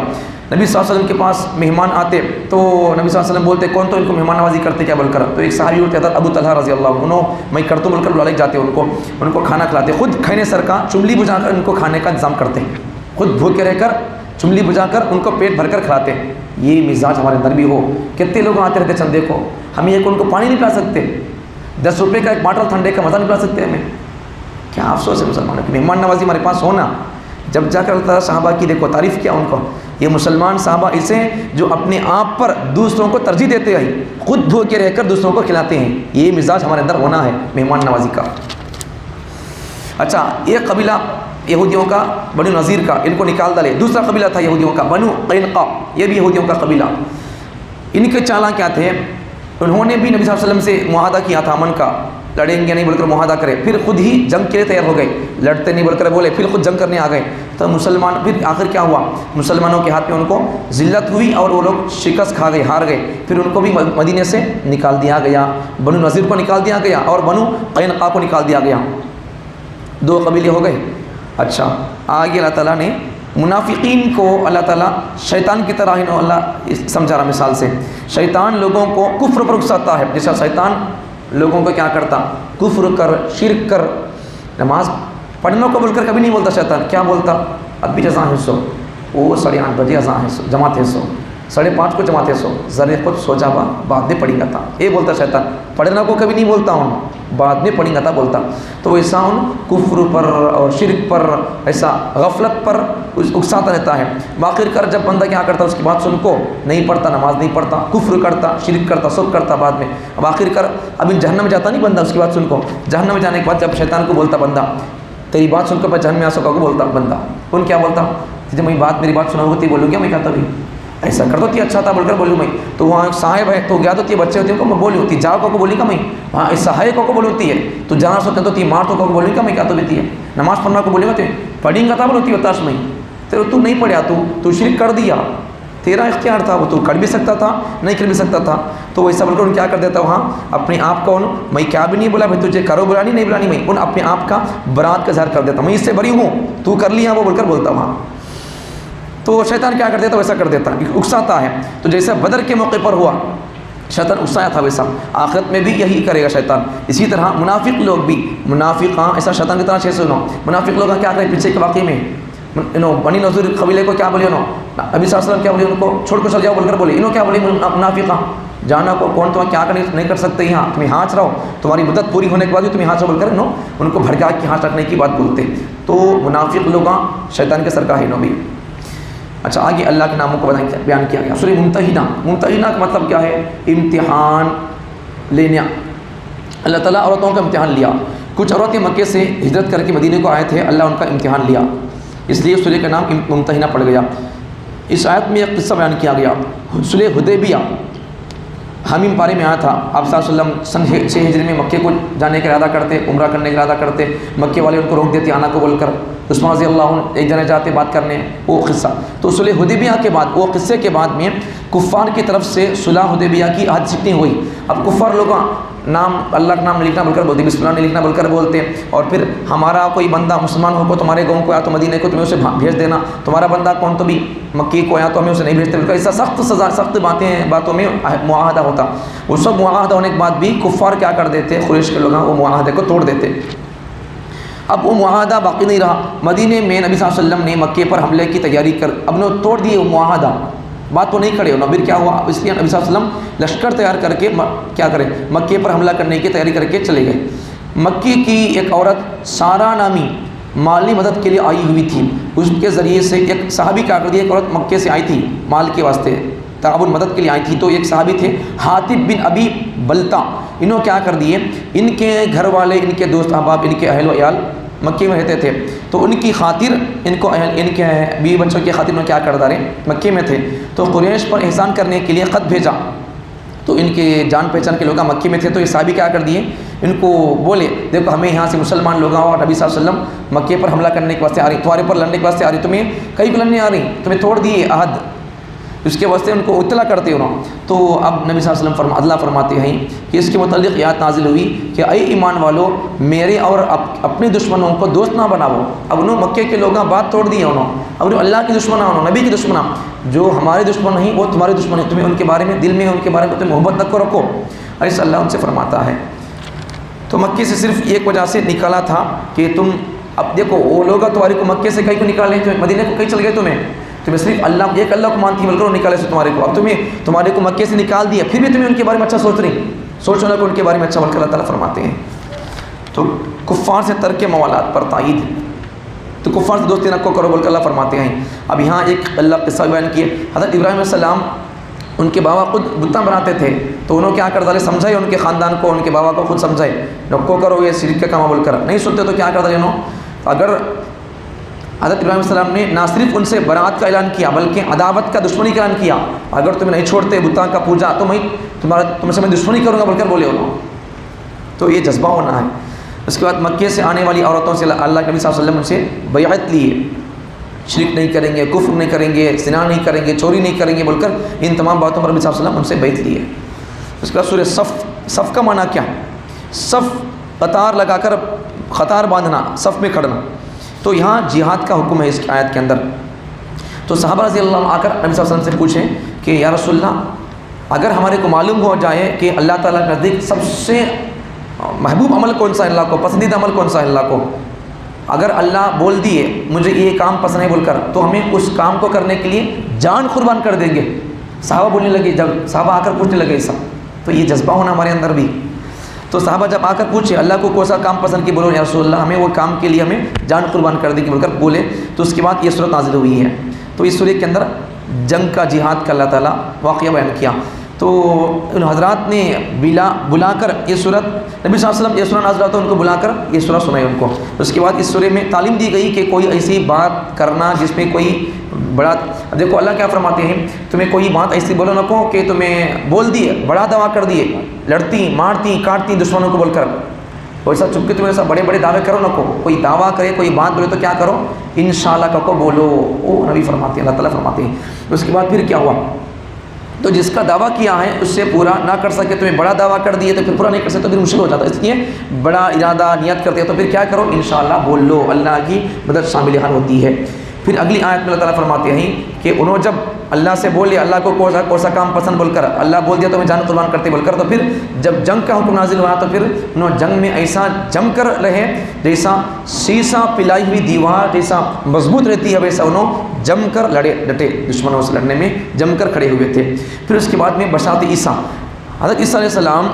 [SPEAKER 1] نبی صلی اللہ علیہ وسلم کے پاس مہمان آتے تو نبی صلی اللہ علیہ وسلم بولتے کون تو ان کو مہمان نوازی کرتے کیا بول کر، تو ایک صحابی ہوتے حضرت ابو طلحہ رضی اللہ عنہ، میں کرتا ہوں بول کر بلا لے جاتے ان کو کھانا کھلاتے، خود کھانے سر کا چملی بجھا کر ان کو کھانے کا انتظام کرتے ہیں، خود بھوکے رہ کر چملی بجھا کر ان کو پیٹ بھر کر کھلاتے ہیں۔ یہ مزاج ہمارے اندر بھی ہو، کتنے لوگ آتے رہتے چندے کو، ہم ایک ان کو پانی نہیں پلا سکتے، 10 روپے کا ایک باٹل ٹھنڈے کا مزہ نہیں پلا سکتے، ہمیں کیا افسوس ہے مسلمانوں کی، مہمان نوازی ہمارے پاس ہونا۔ جب جا کر اللہ تعالیٰ صحابہ کی دیکھو تعریف کیا ان کو، یہ مسلمان صحابہ اسے جو اپنے آپ پر دوسروں کو ترجیح دیتے ہیں، خود بھوکے رہ کر دوسروں کو کھلاتے ہیں، یہ مزاج ہمارے اندر ہونا ہے مہمان نوازی کا۔ اچھا، ایک قبیلہ یہودیوں کا بنو نذیر کا، ان کو نکال ڈالے۔ دوسرا قبیلہ تھا یہودیوں کا بنو قینقاع، یہ بھی یہودیوں کا قبیلہ۔ ان کے چالاں کیا تھے، انہوں نے بھی نبی صلی اللہ علیہ وسلم سے معاہدہ کیا تھا امن کا، لڑیں گے نہیں بول کر معاہدہ کرے، پھر خود ہی جنگ کے لیے تیار ہو گئے، لڑتے نہیں بول کر بولے، پھر خود جنگ کرنے آ گئے۔ تو مسلمان پھر آخر کیا ہوا، مسلمانوں کے ہاتھ میں ان کو ذلت ہوئی اور وہ لوگ شکست کھا گئے، ہار گئے، پھر ان کو بھی مدینے سے نکال دیا گیا، بنو نذیر کو نکال دیا گیا اور بنو قینقاع کو نکال دیا گیا، 2 قبیلے ہو گئے۔ اچھا، آگے اللہ تعالیٰ نے منافقین کو اللہ تعالیٰ شیطان کی طرح انہوں اللہ سمجھا رہا مثال سے، شیطان لوگوں کو کفر پر اکساتا ہے، جیسا شیطان لوگوں کو کیا کرتا، کفر کر، شرک کر، نماز پڑھنے کو بول کر کبھی نہیں بولتا شیطان، کیا بولتا، اب بھی جزاں ہے سو، وہ 8:30 بجے اذان ہے سو، جماعت ہے سو، 5:30 کو جماعت ہے سو، ذرے خود سو جا با بعد میں پڑھیں گا تھا، یہ بولتا شیطان، پڑھنا کو کبھی نہیں بولتا ہوں، بعد میں پڑھیں گا تھا بولتا۔ تو ایسا ان کفر پر اور شرک پر، ایسا غفلت پر اکساتا رہتا ہے۔ باخر کر جب بندہ کیا کرتا اس کی بات سن کو نہیں پڑھتا، نماز نہیں پڑھتا، کفر کرتا، شرک کرتا، سب کرتا بعد میں، اب آخر کر اب ان جہنم میں جاتا نہیں بندہ، اس کی بات سن کو، جہنم میں جانے کے بعد جب شیطان کو بولتا بندہ تیری بات سن کر میں جہنم میں آ سکا کو بولتا بندہ، کون کیا بولتا، جب میں بات میری بات سنا ہوتی بولوں گیا میں کہتا بھی ایسا کر دو اچھا تھا بول کر بولوں میں، تو وہاں صاحب ہے تو یاد ہوتی ہے، بچے ہوتے ہیں کو بولی ہوتی، جاؤ کو بولی کا میں، وہاں ایسا ہے کو بول ہوتی ہے، تو جانا سوتے تو تی مار تو کو بولی کا میں کیا تو لیتی ہے، نماز پڑھنا کو بولے گا تو پڑھیں گا تھا بول ہوتی ہے تاش میں، تو نہیں پڑھیا، تو شرک کر دیا، تیرا اختیار تھا، وہ تو کر بھی سکتا تھا نہیں کر بھی سکتا تھا، تو ویسا بول کر ان کیا کر دیتا وہاں اپنے آپ کو، میں کیا بھی نہیں بولا بھائی تجھے کرو بلانی نہیں بلانی، میں ان اپنے آپ کا برات کا اظہار کر دیتا، میں اس سے بری ہوں تو کر لیا وہ بول کر بولتا وہاں۔ تو شیطان کیا کر دیتا ویسا کر دیتا، اکساتا ہے، تو جیسا بدر کے موقع پر ہوا شیطان اکسایا تھا ویسا آخرت میں بھی یہی کرے گا شیطان۔ اسی طرح منافق لوگ بھی، منافق ہاں ایسا شیطان کی طرح 609 منافق لوگ کیا کرے، پیچھے کے واقعے میں بنی نذیر قبیلے کو کیا بولے، نبی صلی اللہ علیہ وسلم کیا بولے، ان کو چھوڑ کر چل جاؤ بول کر بولے، انہوں کیا بولے منافقہ جانا کو کون تمہیں کیا نہیں کر سکتے، یہاں تمہیں ہاتھ رہو، تمہاری مدت پوری ہونے کے بعد بھی تمہیں ہاتھ بول کر ان کو بھڑکا کے ہاتھ رکھنے کی بات بولتے، تو منافق لوگ شیطان کے سر کا ہے بھی۔ اچھا، آگے اللہ کے ناموں کو بیان کیا گیا، سورہ ممتحنہ، ممتحنہ کا مطلب کیا ہے، امتحان، لینا اللہ تعالیٰ عورتوں کا امتحان لیا. کچھ عورتیں مکے سے ہجرت کر کے مدینے کو آئے تھے, اللہ ان کا امتحان لیا, اس لیے سورہ کا نام ممتحنہ پڑ گیا. اس آیت میں ایک قصہ بیان کیا گیا. صلح حدیبیہ حمیم پارے میں آیا تھا. آپ صلی اللہ علیہ وسلم سن 6 ہجری میں مکے کو جانے کا ارادہ کرتے, عمرہ کرنے کا ارادہ کرتے, مکے والے ان کو روک دیتے آنا کو بول کر. عثمان رضی اللہ عنہ ایک جنے جاتے بات کرنے, وہ قصہ. تو صلح حدیبیہ کے بعد, وہ قصے کے بعد میں کفار کی طرف سے صلح حدیبیہ کی عہد شکنی ہوئی. اب کفار لوگ نام اللہ کا نام نہیں لکھنا بول کر بولتے, بسم اللہ نہیں لکھنا بول کر بولتے, اور پھر ہمارا کوئی بندہ مسلمان ہو کو تمہارے گاؤں کو یا تو مدینے کو تمہیں اسے بھیج دینا, تمہارا بندہ کون تو بھی مکی کو یا تو ہمیں اسے نہیں بھیجتے بول کر. ایسا سخت سزا, سخت باتوں میں معاہدہ ہوتا. وہ سب معاہدہ ہونے کے بعد بھی کفار کیا کر دیتے, قریش کے لوگ وہ معاہدے کو توڑ دیتے. اب وہ معاہدہ باقی نہیں رہا. مدینے میں نبی صلی اللہ علیہ وسلم نے مکے پر حملے کی تیاری کر اب نے توڑ دیے وہ معاہدہ, بات تو نہیں کھڑے ہونا. پھر کیا ہوا, اس لیے نبی صلی اللہ علیہ وسلم لشکر تیار کر کے کیا کرے, مکے پر حملہ کرنے کی تیاری کر کے چلے گئے. مکی کی ایک عورت سارا نامی مالی مدد کے لیے آئی ہوئی تھی. اس کے ذریعے سے ایک صحابی کیا کر دیا, ایک عورت مکے سے آئی تھی مال کے واسطے, تعاون مدد کے لیے آئی تھی. تو ایک صحابی تھے حاطب بن ابی بلتا, انہوں کیا کر دیے, ان کے گھر والے, ان کے دوست احباب, ان کے اہل و عیال مکے میں رہتے تھے, تو ان کی خاطر ان کو ان کے بیوی بچوں کی خاطر انہوں کیا کر دارے مکے میں تھے. تو قریش پر احسان کرنے کے لیے خط بھیجا. تو ان کے جان پہچان کے لوگ مکے میں تھے, تو یہ صحابی کیا کر دیے, ان کو بولے دیکھو ہمیں یہاں سے مسلمان لوگ اور نبی صلی اللہ علیہ وسلم مکے پر حملہ کرنے کے واسطے آ رہی, تمہارے پر لڑنے کے واسطے آ رہی, تمہیں کئی کو لڑنے آ رہی, تمہیں توڑ دیے عہد, اس کے واسطے ان کو اطلاع کرتے ہو. تو اب نبی صلی اللہ علیہ وسلم اللہ فرماتے ہیں کہ اس کے متعلق آیات نازل ہوئی کہ اے ایمان والو, میرے اور اپنے دشمنوں کو دوست نہ بناؤ. اب انہوں مکے کے لوگوں بات توڑ دی انہوں, اب اللہ کی دشمن انہوں, نبی کی دشمن, جو ہمارے دشمن نہیں وہ تمہارے دشمن ہیں, تمہیں ان کے بارے میں دل میں ان کے بارے میں تمہیں محبت نہ کو رکھو, ایسا اللہ ان سے فرماتا ہے. تو مکے سے صرف ایک وجہ سے نکالا تھا کہ تم اب دیکھو وہ لوگ تمہارے کو مکے سے کہیں کو نکالے, مدینے کو کہیں چل گئے, تمہیں صرف اللہ ایک اللہ کو مانتی مل کر نکالے سے تمہارے کو, اب تمہارے کو مکے سے نکال دیا, پھر بھی تمہیں ان کے بارے میں اچھا سوچ رہی, سوچو نہ کہ ان کے بارے میں اچھا بول کر اللہ تعالیٰ فرماتے ہیں. تو کفار سے ترک موالات پر تائید, تو کفار سے دوستی نہ کرو بول کر اللہ فرماتے ہیں. اب یہاں ایک اللہ قصہ بیان کیے. حضرت ابراہیم علیہ السلام ان کے بابا خود بتاں بناتے تھے, تو انہوں کیا کرتا رہے, سمجھائے ان کے خاندان کو, ان کے بابا کو خود سمجھائے, نکو کرو یہ شرک کا کام بول کر, نہیں سنتے تو کیا کرتا رہے انہوں. اگر حضرت ابراہیم علیہ السلام نے نہ صرف ان سے برات کا اعلان کیا بلکہ عداوت کا, دشمنی کا اعلان کیا, اگر تمہیں نہیں چھوڑتے بتاں کا پوجا تو میں تم سے میں دشمنی کروں گا بول کر بولے انہوں. تو یہ جذبہ ہونا ہے. اس کے بعد مکے سے آنے والی عورتوں سے اللہ کے نبی صلی اللہ علیہ وسلم ان سے بیعت لیے, شرک نہیں کریں گے, کفر نہیں کریں گے, زنا نہیں کریں گے, چوری نہیں کریں گے بول کر ان تمام باتوں پر نبی صلی اللہ علیہ وسلم ان سے بیعت لیے. اس کے بعد سورہ صف کا معنی کیا, صف قطار لگا کر قطار باندھنا, صف میں کھڑنا. تو یہاں جہاد کا حکم ہے اس آیت کے اندر. تو صحابہ رضی اللہ عنہ آ کر نبی صلی اللہ علیہ وسلم سے پوچھیں کہ یا رسول اللہ, اگر ہمارے کو معلوم ہو جائے کہ اللہ تعالیٰ کے نزدیک سب سے محبوب عمل کون سا ہے اللہ کو, پسندیدہ عمل کون سا ہے اللہ کو, اگر اللہ بول دیے مجھے یہ کام پسند ہے بول کر, تو ہمیں اس کام کو کرنے کے لیے جان قربان کر دیں گے. صحابہ بولنے لگے, جب صحابہ آ کر پوچھنے لگے ایسا, تو یہ جذبہ ہونا ہمارے اندر بھی. تو صحابہ جب آ کر پوچھے اللہ کو کون سا کام پسند کی, بولو یا رسول اللہ ہمیں وہ کام کے لیے ہمیں جان قربان کر دیں گے بول کر بولے. تو اس کے بعد یہ صورت نازل ہوئی ہے. تو اس صورت کے اندر جنگ کا, جہاد کا اللہ تعالیٰ واقعہ بیان کیا. تو ان حضرات نے بلا کر یہ صورت, نبی صلی اللہ علیہ وسلم یہ سورہ نازل ہوتا ان کو بلا کر یہ سورہ سنائی ان کو. اس کے بعد اس سورے میں تعلیم دی گئی کہ کوئی ایسی بات کرنا جس میں کوئی بڑا, دیکھو اللہ کیا فرماتے ہیں, تمہیں کوئی بات ایسی بولو نہ کو کہ تمہیں بول دیے, بڑا دعویٰ کر دیے, لڑتی مارتی کاٹتی دشمنوں کو بول کر, ویسا چپ کے تمہیں ایسا بڑے بڑے دعوے کرو نہ کو. کوئی دعویٰ کرے, کوئی بات بولے تو کیا کرو, انشاءاللہ کو بولو. او نبی فرماتے ہیں, اللہ تعالیٰ فرماتے ہیں. اس کے بعد پھر کیا ہوا, تو جس کا دعویٰ کیا ہے اس سے پورا نہ کر سکے, تمہیں بڑا دعویٰ کر دیے تو پھر پورا نہیں کر سکتے تو پھر مشکل ہو جاتا ہے. اس لیے بڑا ارادہ نیت کرتے ہیں تو پھر کیا کرو, انشاءاللہ بول لو, اللہ کی مدد شامل حال ہوتی ہے. پھر اگلی آیت میں اللہ تعالیٰ فرماتے ہیں کہ انہوں جب اللہ سے بولے اللہ کو کون سا کام پسند بول کر, اللہ بول دیا تو میں جان قربان کرتے بول کر, تو پھر جب جنگ کا حکم نازل ہوا تو پھر انہوں جنگ میں ایسا جم کر رہے جیسا شیشہ پلائی ہوئی دیوار جیسا مضبوط رہتی ہے, ویسا انہوں جم کر لڑے, ڈٹے, دشمنوں سے لڑنے میں جم کر کھڑے ہوئے تھے. پھر اس کے بعد میں بشارت عیسیٰ, حضرت عیسیٰ علیہ السلام,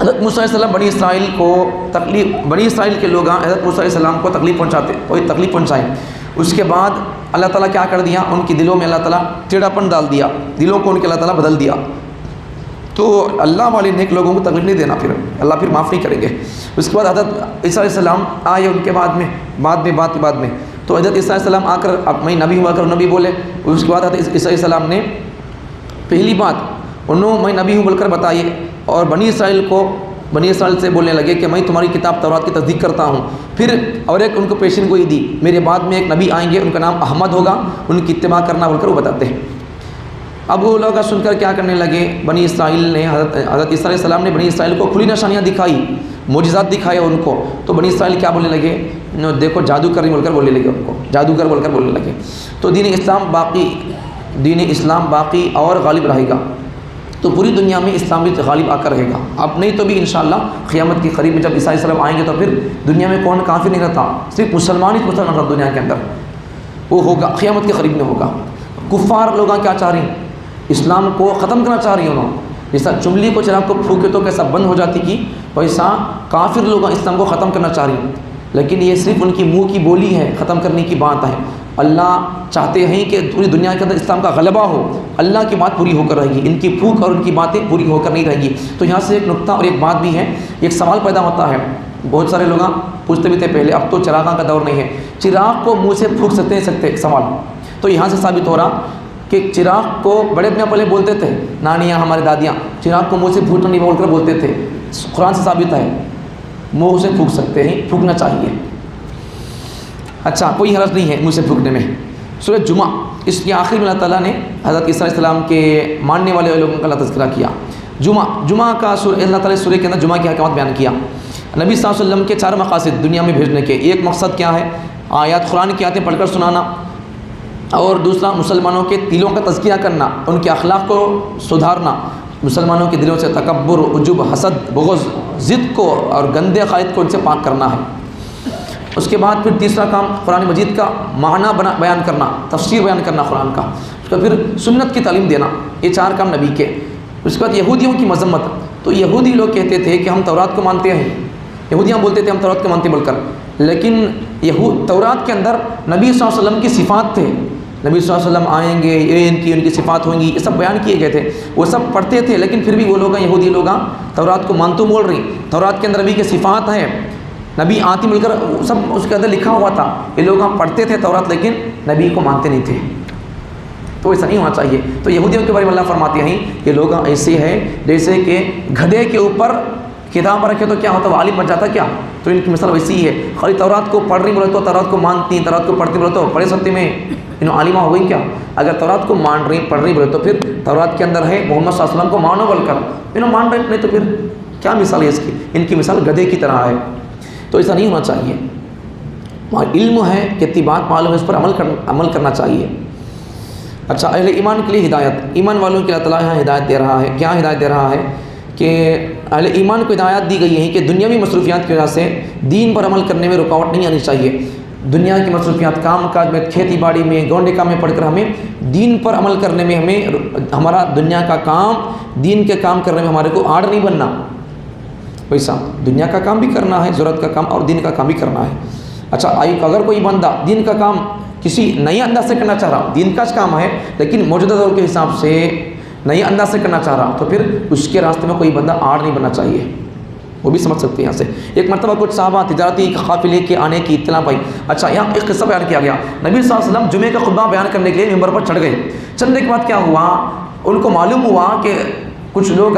[SPEAKER 1] حضرت موسیٰ علیہ السلام بنی اسرائیل کے لوگ حضرت موسیٰ علیہ السلام کو تکلیف پہنچائیں. اس کے بعد اللہ تعالیٰ کیا کر دیا, ان کی دلوں میں اللہ تعالیٰ ٹیڑھاپن ڈال دیا, دلوں کو ان کے اللہ تعالیٰ بدل دیا. تو اللہ والے نیک لوگوں کو تکلیف نہیں دینا، پھر اللہ پھر معاف نہیں کریں گے۔ اس کے بعد حضرت عیسیٰ علیہ السلام آئے ان کے بعد میں تو حضرت عیسیٰ علیہ السلام آ کر اب میں نبی ہوا کر نبی بولے۔ اس کے بعد حضرت عیسیٰ علیہ السلام نے پہلی بات میں نبی ہوں بول کر بتائی، اور بنی اسرائیل سے بولنے لگے کہ میں تمہاری کتاب تورات کی تصدیق کرتا ہوں۔ پھر اور ایک ان کو پیشن گوئی دی، میرے بعد میں ایک نبی آئیں گے، ان کا نام احمد ہوگا، ان کی اتباع کرنا بول کر وہ بتاتے ہیں۔ اب وہ لوگ سن کر کیا کرنے لگے، بنی اسرائیل نے حضرت عیسیٰ علیہ السلام نے بنی اسرائیل کو کھلی نشانیاں دکھائی، معجزات دکھائے ان کو، تو بنی اسرائیل کیا بولنے لگے، دیکھو جادوگر بول کر بولنے لگے، ان کو جادوگر بول کر بولنے لگے۔ تو دین اسلام باقی اور غالب رہے گا، تو پوری دنیا میں اسلام بھی غالب آ کر رہے گا۔ اب نہیں تو بھی انشاءاللہ قیامت کی قریب میں جب عیسیٰ علیہ السلام آئیں گے تو پھر دنیا میں کون کافر نہیں رہتا، صرف مسلمان رہتا دنیا کے اندر، وہ ہوگا قیامت کے قریب میں ہوگا۔ کفار لوگ کیا چاہ رہی ہیں، اسلام کو ختم کرنا چاہ رہی ہیں، انہوں جیسا چملی کو چراغ کو پھونکے تو کیسا بند ہو جاتی کی، ویسا کافر لوگ اسلام کو ختم کرنا چاہ رہی ہیں، لیکن یہ صرف ان کی منہ کی بولی ہے، ختم کرنے کی بات ہے۔ اللہ چاہتے ہیں کہ پوری دنیا کے اندر اسلام کا غلبہ ہو، اللہ کی بات پوری ہو کر رہے گی، ان کی پھونک اور ان کی باتیں پوری ہو کر نہیں رہے گی۔ تو یہاں سے ایک نقطہ اور ایک بات بھی ہے، ایک سوال پیدا ہوتا ہے، بہت سارے لوگ پوچھتے بھی تھے پہلے، اب تو چراغاں کا دور نہیں ہے، چراغ کو منہ سے پھونک سکتے ایک سوال، تو یہاں سے ثابت ہو رہا کہ چراغ کو بڑے میاں پہلے بولتے تھے، نانیاں ہمارے دادیاں چراغ کو منہ سے پھونکنا نہیں بول کر بولتے تھے، قرآن سے ثابت ہے منہ سے پھونک سکتے ہیں، پھونکنا چاہیے۔ اچھا کوئی حرج نہیں ہے منہ سے پھونکنے میں۔ سورہ جمعہ اس کے آخر میں اللہ تعالیٰ نے حضرت عیسیٰ علیہ السلام کے ماننے والے لوگوں کا اللہ تذکرہ کیا۔ جمعہ کا اللہ تعالیٰ سورہ کے اندر جمعہ کے احکامات بیان کیا۔ نبی صلی اللہ علیہ وسلم کے 4 مقاصد دنیا میں بھیجنے کے، ایک مقصد کیا ہے، آیات قرآن کی آیتیں پڑھ کر سنانا، اور دوسرا مسلمانوں کے دلوں کا تزکیہ کرنا، ان کے اخلاق کو سدھارنا، مسلمانوں کے دلوں سے تکبر، عجب، حسد، بغض، ضد کو اور گندے عقائد کو ان سے پاک کرنا ہے۔ اس کے بعد پھر تیسرا کام قرآن مجید کا معنی بیان کرنا، تفسیر بیان کرنا قرآن کا، اس کا پھر سنت کی تعلیم دینا، یہ 4 کام نبی کے۔ اس کے بعد یہودیوں کی مذمت، تو یہودی لوگ کہتے تھے کہ ہم تورات کو مانتے ہیں، یہودیاں بولتے تھے ہم تورات کو مانتے بول کر، لیکن تورات کے اندر نبی صلی اللہ علیہ وسلم کی صفات تھے، نبی صلی اللہ علیہ وسلم آئیں گے، یہ ان کی صفات ہوں گی، یہ سب بیان کیے گئے تھے، وہ سب پڑھتے تھے، لیکن پھر بھی وہ لوگ یہودی لوگ تورات کو مانتو بول رہی، تورات کے اندر نبی کی صفات ہیں، نبی آتی مل کر سب اس کے اندر لکھا ہوا تھا، یہ لوگ پڑھتے تھے تورات لیکن نبی کو مانتے نہیں تھے، تو ایسا نہیں ہونا چاہیے۔ تو یہودیوں کے بارے میں اللہ فرماتے ہیں یہ لوگ ایسے ہیں جیسے کہ گدھے کے اوپر کتاب رکھے تو کیا ہوتا ہے، وہ عالم بن جاتا کیا، تو ان کی مثال ویسی ہی ہے، خالی تورات کو پڑھ رہی بولے تو تورات کو مانتی ہیں، تورات کو پڑھتی بولے تو پڑھے سکتے میں انہوں عالمہ ہو گئی کیا، اگر تورات کو مان رہی پڑھ رہی بولے تو پھر تورات کے اندر ہے محمد صلی اللہ علیہ وسلم کو مانو بول کر، انہوں مان رہے نہیں تو پھر کیا مثال ہے اس کی، ان کی مثال گدھے کی طرح ہے، تو ایسا نہیں ہونا چاہیے۔ علم ہے کتنی بات معلوم ہے، اس پر عمل کرنا چاہیے۔ اچھا اہل ایمان کے لیے ہدایت، ایمان والوں کے اللہ تعالیٰ یہاں ہدایت دے رہا ہے، کیا ہدایت دے رہا ہے کہ اہل ایمان کو ہدایت دی گئی ہے کہ دنیاوی مصروفیات کی وجہ سے دین پر عمل کرنے میں رکاوٹ نہیں آنی چاہیے، دنیا کی مصروفیات کام کاج میں، کھیتی باڑی میں، گونڈے کام میں پڑھ کر ہمیں دین پر عمل کرنے میں، ہمارا دنیا کا کام دین کے کام کرنے میں ہمارے کو آڑ نہیں بننا، ویسا دنیا کا کام بھی کرنا ہے، ضرورت کا کام اور دین کا کام بھی کرنا ہے۔ اچھا اگر کوئی بندہ دین کا کام کسی نئے انداز سے کرنا چاہ رہا، دین کا کام ہے لیکن موجودہ دور کے حساب سے نئے انداز سے کرنا چاہ رہا، تو پھر اس کے راستے میں کوئی بندہ آڑ نہیں بننا چاہیے، وہ بھی سمجھ سکتے ہیں یہاں سے۔ ایک مرتبہ کچھ صحابہ تجارتی قافلے کے آنے کی اطلاع پائی، اچھا یہاں ایک قصہ بیان کیا گیا، نبی صلی اللہ علیہ وسلم جمعے کا خطبہ بیان کرنے کے لیے ممبر پر چڑھ گئے، چڑھنے کے بعد کیا ہوا، ان کو معلوم ہوا کہ کچھ لوگ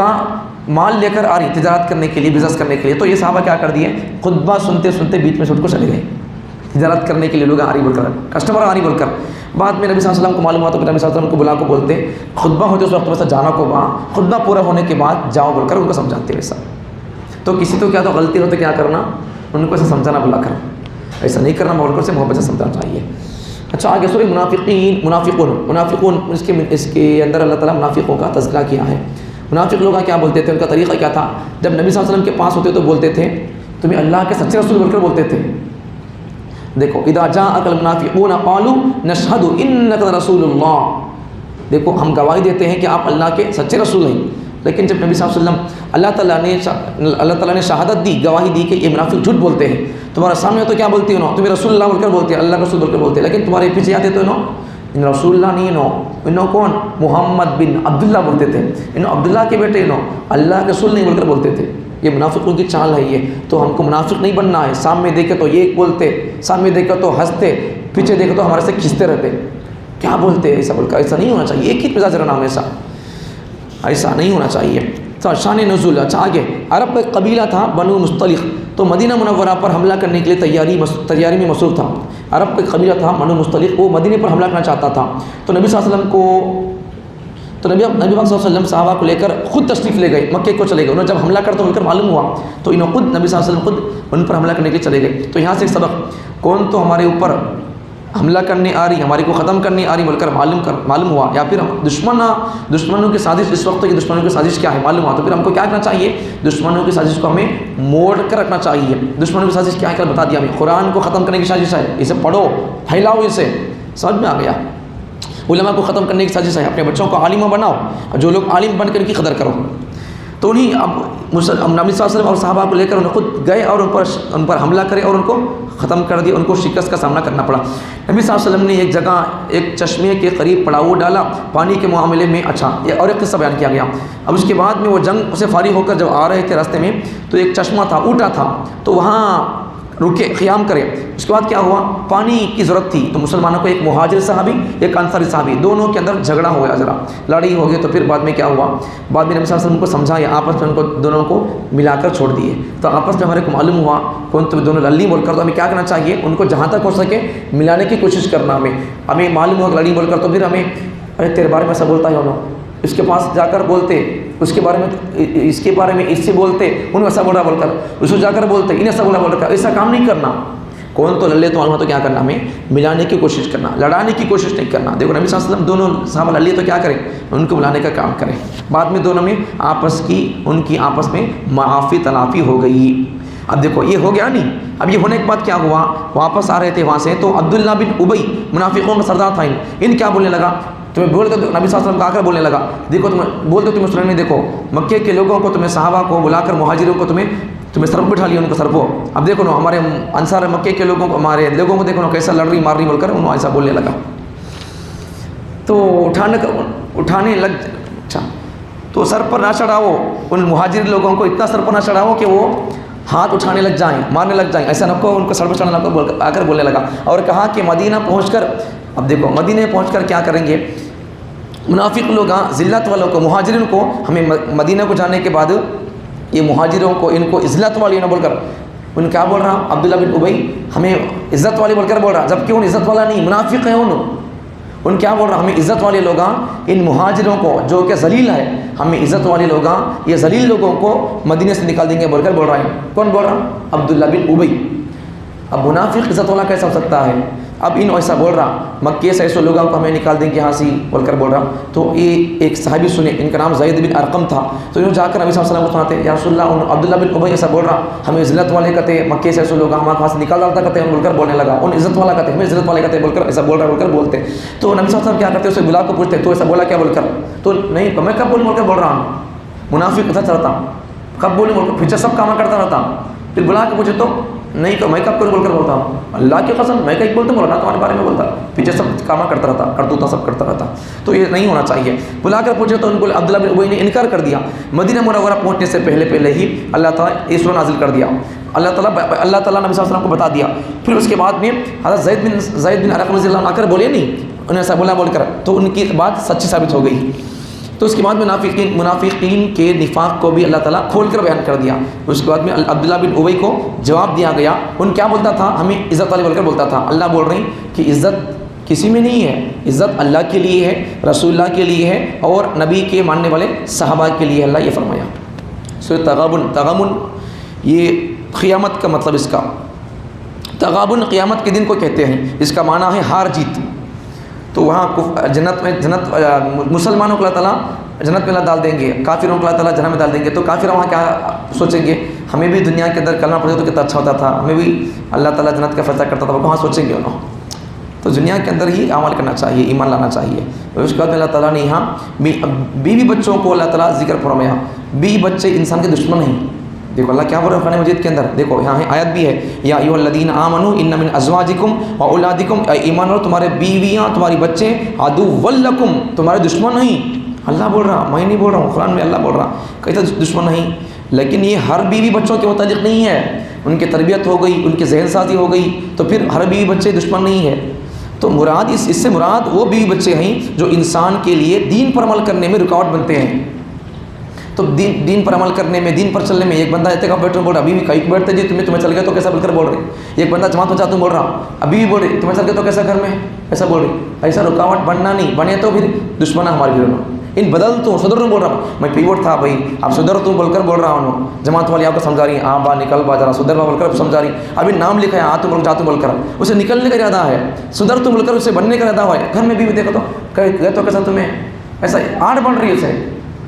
[SPEAKER 1] مال لے کر آ رہی تجارت کرنے کے لیے، بزنس کرنے کے لیے، تو یہ صحابہ کیا کر دیے، خطبہ سنتے سنتے بیچ میں سے اٹھ کو چلے گئے، تجارت کرنے کے لیے لوگ آ رہی بول کر، کسٹمر آ رہی بول کر۔ بعد میں نبی صلی اللہ علیہ وسلم کو معلوم ہوا تو نبی صلی اللہ علیہ وسلم کو بلا کو بولتے، خطبہ ہوتے اس وقت میں سے جانا کو وہاں، خطبہ پورا ہونے کے بعد جاؤ بول کر ان کو سمجھاتے ویسا۔ تو کسی تو کیا تو غلطی ہو تو کیا کرنا، ان کو ایسا سمجھانا بلا کر، ایسا نہیں کرنا، بول سے محبت سے سمجھانا چاہیے۔ اچھا آگے سورہ منافقون اس کے اندر اللہ تعالیٰ منافقوں کا تذکرہ کیا ہے۔ منافق لوگ کیا بولتے تھے، ان کا طریقہ کیا تھا، جب نبی صلی اللہ علیہ وسلم کے پاس ہوتے تو بولتے تھے تمہیں اللہ کے سچے رسول بول کر بولتے تھے، دیکھو اذا جاءک المنافقون قالوا نشهد انک رسول اللہ، دیکھو ہم گواہی دیتے ہیں کہ آپ اللہ کے سچے رسول ہیں، لیکن جب نبی صلی اللہ علیہ وسلم اللہ تعالیٰ نے شہادت دی، گواہی دی کہ یہ منافق جھوٹ بولتے ہیں، تمہارے سامنے تو کیا بولتی ہو، تمہیں رسول اللہ بول کر بولتے ہیں، اللہ رسول بول کر بولتے ہیں، لیکن تمہارے پیچھے آتے تو ان رسول اللہ نہیں انہوں انہوں کون محمد بن عبداللہ بولتے تھے، انہوں عبداللہ کے بیٹے انہوں اللہ کے رسول نہیں بول کر بولتے تھے. یہ منافقوں کی چال ہے یہ. تو ہم کو منافق نہیں بننا ہے. سامنے دیکھے تو یہ بولتے، سامنے دیکھے تو ہنستے، پیچھے دیکھے تو ہمارے سے کھنچتے رہتے. کیا بولتے ایسا بول کر؟ ایسا نہیں ہونا چاہیے. ایک ہی مزاج رہنا ہمیشہ، ایسا نہیں ہونا چاہیے. تو شان نزول. اچھا آگے، عرب کا ایک قبیلہ تھا بنو مستلق، تو مدینہ منورہ پر حملہ کرنے کے لیے تیاری میں مصروف تھا. عرب کا ایک قبیلہ تھا بنو مستلق، وہ مدینہ پر حملہ کرنا چاہتا تھا. تو نبی صلی اللہ علیہ وسلم کو نبی پاک صلی اللہ علیہ وسلم صحابہ کو لے کر خود تشریف لے گئے، مکے کو چلے گئے. انہوں نے جب حملہ کرتا مل کر معلوم ہوا تو انہوں خود نبی صلی اللہ علیہ وسلم خود ان پر حملہ کرنے کے لیے چلے گئے. تو یہاں سے ایک سبق، کون تو ہمارے اوپر حملہ کرنے آ رہی، ہماری کو ختم کرنے آ رہی بول کر معلوم ہوا، یا پھر دشمنوں کی سازش اس وقت کی دشمنوں کی سازش کیا ہے معلوم ہوا، تو پھر ہم کو کیا کرنا چاہیے؟ دشمنوں کی سازش کو ہمیں موڑ کر رکھنا چاہیے. دشمنوں کی سازش کیا ہے کر بتا دیا ہمیں. قرآن کو ختم کرنے کی سازش ہے، اسے پڑھو، پھیلاؤ، اسے سمجھ میں آ گیا. علماء کو ختم کرنے کی سازش ہے، اپنے بچوں کو عالمہ بناؤ، جو لوگ عالم بن کر ان کی قدر کرو. تو انہیں اب نبی صلی اللہ علیہ وسلم اور صحابہ کو لے کر انہیں خود گئے اور ان پر حملہ کرے اور ان کو ختم کر دیا. ان کو شکست کا سامنا کرنا پڑا. نبی صلی اللہ علیہ وسلم نے ایک جگہ ایک چشمے کے قریب پڑاؤ ڈالا پانی کے معاملے میں. اچھا، یہ اور ایک قصہ بیان کیا گیا. اب اس کے بعد میں وہ جنگ سے فارغ ہو کر جب آ رہے تھے راستے میں تو ایک چشمہ تھا، اونٹا تھا، تو وہاں رکے قیام کرے. اس کے بعد کیا ہوا؟ پانی کی ضرورت تھی. تو مسلمانوں کو ایک مہاجر صحابی ایک انصاری صحابی دونوں کے اندر جھگڑا ہو گیا، ذرا لڑائی ہو گئی. تو پھر بعد میں کیا ہوا؟ بعد میں نبی صلی اللہ علیہ وسلم کو سمجھایا، آپس میں ان کو دونوں کو ملا کر چھوڑ دیے. تو آپس میں ہمارے کو معلوم ہوا کون تو دونوں لڑی بول کر، تو ہمیں کیا کرنا چاہیے؟ ان کو جہاں تک ہو سکے ملانے کی کوشش کرنا. ہمیں معلوم ہوا لڑی بول کر تو پھر ہمیں ارے تیرے بارے میں ایسا بولتا ہے انہوں، اس کے پاس جا کر بولتے، اس کے بارے میں اس سے بولتے، انہوں ایسا بول رہا بول کر، اس کو جا کر بولتے انہیں ایسا بولا بول کر. ایسا کام نہیں کرنا. کون تو لڑے تو معلوم تو کیا کرنا؟ ہمیں ملانے کی کوشش کرنا، لڑانے کی کوشش نہیں کرنا. دیکھو نبی صلی اللہ علیہ وسلم دونوں صحابہ لڑ لیے تو کیا کریں؟ ان کو ملانے کا کام کریں. بعد میں دونوں میں ان کی آپس میں معافی تلافی ہو گئی. اب دیکھو یہ ہو گیا نہیں. اب یہ ہونے کے بعد کیا ہوا؟ واپس آ رہے تھے وہاں سے تو عبداللہ بن ابی منافقوں کا سردار تھا. ان کیا بولنے لگا؟ تمہیں بول کر نبی صلی اللہ علیہ وسلم کا آ کر بولنے لگا، دیکھو بولتے تم مسلمان میں، دیکھو مکے کے لوگوں کو، تمہیں صحابہ کو بلا کر مہاجروں کو تمہیں سر پر بٹھا لیا ان کو سر پہ. اب دیکھو نا ہمارے انصار مکے کے لوگوں کو، ہمارے لوگوں کو دیکھو نا کیسا لڑ رہی مار رہی بول کر انہوں ایسا بولنے لگا. تو اٹھانے لگ. اچھا، تو سر پر نہ چڑھاؤ ان مہاجر لوگوں کو، اتنا سر پر نہ چڑھاؤ کہ وہ ہاتھ اٹھانے لگ جائیں، مارنے لگ جائیں. ایسا نہ کو ان کو سر پر چڑھانا آ کر بولنے لگا. اور کہا کہ مدینہ پہنچ کر، اب دیکھو مدینہ پہنچ کر کیا کریں گے منافق لوگ؟ ذلت والوں کو، مہاجرین کو، ہمیں مدینہ کو جانے کے بعد یہ مہاجروں کو ان کو عزت والی نہ بول کر، ان کیا بول رہا عبداللہ بن ابی ہمیں عزت والے بول کر بول رہا، جبکہ ان عزت والا نہیں، منافق ہیں. ان کیا بول رہا؟ ہمیں عزت والے لوگ ان مہاجروں کو جو کہ ذلیل ہے، ہمیں عزت والے لوگ یہ ذلیل لوگوں کو مدینے سے نکال دیں گے بول کر بول رہا ہے. کون بول رہا؟ عبداللہ بن ابی. اب منافق عزت والا کیسا ہو سکتا ہے؟ اب ایسا بول رہا مکے سے ایسے لوگوں کو ہمیں نکال دیں گے یہاں سے بول کر بول رہا. تو یہ ایک صحابی سنے، ان کا نام زید بن ارقم تھا. تو انہوں جا کر نبی صلی اللہ علیہ وسلم کو سناتے، یا رسول اللہ عبداللہ بن ابی ایسا بول رہا، ہمیں عزت والے کہتے، مکے سے ایسے لوگ ہمارے پاس نکال ڈالتا کہتے ہیں بول کر بولنے لگا. ان عزت والا کہتے، ہمیں عزت والے کہتے بول کر ایسا بول رہا بول کر بولتے. تو نبی صلی اللہ علیہ وسلم کیا کرتے؟ اسے بلا کو پوچھتے تو ایسا بولا کیا بول کر؟ تو نہیں میں کب بول کر بول رہا ہوں. منافق ایسا چلتا، کب بولے بول کر پیچھے سب کام کرتا رہتا. پھر بلا کے پوچھے تو نہیں کہ میں کب کو بول کر بولتا ہوں، اللہ کی قسم میں کہیں بولتا بولا تمہارے بارے میں بولتا، پیچھے سب کام کرتا رہتا، کرتوتا سب کرتا رہتا. تو یہ نہیں ہونا چاہیے. بلا کر پوچھے تو ان کو عبداللہ بن ابی نے انکار کر دیا. مدینہ منورہ پہنچنے سے پہلے ہی اللہ تعالیٰ یہ سورہ نازل کر دیا. اللہ تعالیٰ نبی صلی اللہ علیہ وسلم کو بتا دیا. پھر اس کے بعد میں حضرت زید بن ارقم رضی اللہ عنہ آ کر بولے نہیں، انہیں ایسا بولا بول کر، تو ان کی بات سچی ثابت ہو گئی. تو اس کے بعد منافقین کے نفاق کو بھی اللہ تعالیٰ کھول کر بیان کر دیا. اس کے بعد میں عبداللہ بن ابی کو جواب دیا گیا. ان کیا بولتا تھا؟ ہمیں عزت والے بول کر بولتا تھا. اللہ بول رہے ہیں کہ عزت کسی میں نہیں ہے، عزت اللہ کے لیے ہے، رسول اللہ کے لیے ہے اور نبی کے ماننے والے صحابہ کے لیے. اللہ یہ فرمایا. سورۃ تغابن یہ قیامت کا مطلب، اس کا تغابن قیامت کے دن کو کہتے ہیں. اس کا معنی ہے ہار جیت. تو وہاں جنت مسلمانوں کو اللہ تعالیٰ جنت میں اللہ ڈال دیں گے، کافروں کو اللہ تعالیٰ جنت میں ڈال دیں گے. تو کافر وہاں کیا سوچیں گے؟ ہمیں بھی دنیا کے اندر کلمہ پڑھے تو کتنا اچھا ہوتا تھا، ہمیں بھی اللہ تعالیٰ جنت کا فیصلہ کرتا تھا. وہاں سوچیں گے انہوں. تو دنیا کے اندر ہی عمل کرنا چاہیے، ایمان لانا چاہیے. اور اس کے بعد میں اللہ تعالیٰ نے یہاں بیوی بچوں کو اللہ تعالیٰ ذکر فرمایا. بیوی بچے انسان کے دشمن ہیں. دیکھو اللہ کیا بول رہا ہے قرآن مجید کے اندر، دیکھو یہاں آیت بھی ہے، یا ایھا الذین آمنوا ان من ازواجکم و اولادکم، اے ایمان والو تمہارے بیویاں تمہاری بچے، عدو لکم تمہارے دشمن نہیں. اللہ بول رہا، میں نہیں بول رہا ہوں، قرآن میں اللہ بول رہا کہتا دشمن نہیں. لیکن یہ ہر بیوی بچوں کے متعلق نہیں ہے، ان کی تربیت ہو گئی، ان کی ذہن سازی ہو گئی تو پھر ہر بیوی بچے دشمن نہیں ہے. تو مراد اس سے مراد وہ بیوی بچے ہیں جو انسان کے لیے دین پر عمل کرنے میں رکاوٹ بنتے ہیں. تو دین پر عمل کرنے میں، دین پر چلنے میں، ایک بندہ اعتکاف بیٹھے بول رہا ابھی بھی کہیں بیٹھتے جی تمہیں چل گیا تو کیسا بول کر بول رہے، ایک بندہ جماعت میں چاہتا ہوں بول رہا ابھی بھی بول رہے تمہیں چل گیا تو کیسا گھر میں ایسا بول رہی. ایسا رکاوٹ بننا نہیں، بنے تو پھر دشمن ہے ہمارے بھی. ان بدل تو صدر بول رہا ہوں میں پیوٹ تھا بھائی، اب صدر تو بول کر بول رہا ہوں، جماعت والی آپ کو سمجھا رہی ہیں آ با نکل با ذرا صدر با بول کر سمجھا رہی ہیں. ابھی نام لکھا ہے آ تو بول جاتوں بول کر، اسے نکلنے کا ارادہ ہے، صدر تو بول کر اسے بننے کا ارادہ ہوا ہے. گھر میں بھی دیکھو تو گئے تو کیسا تمہیں ایسا آڑ بن رہی ہے اسے،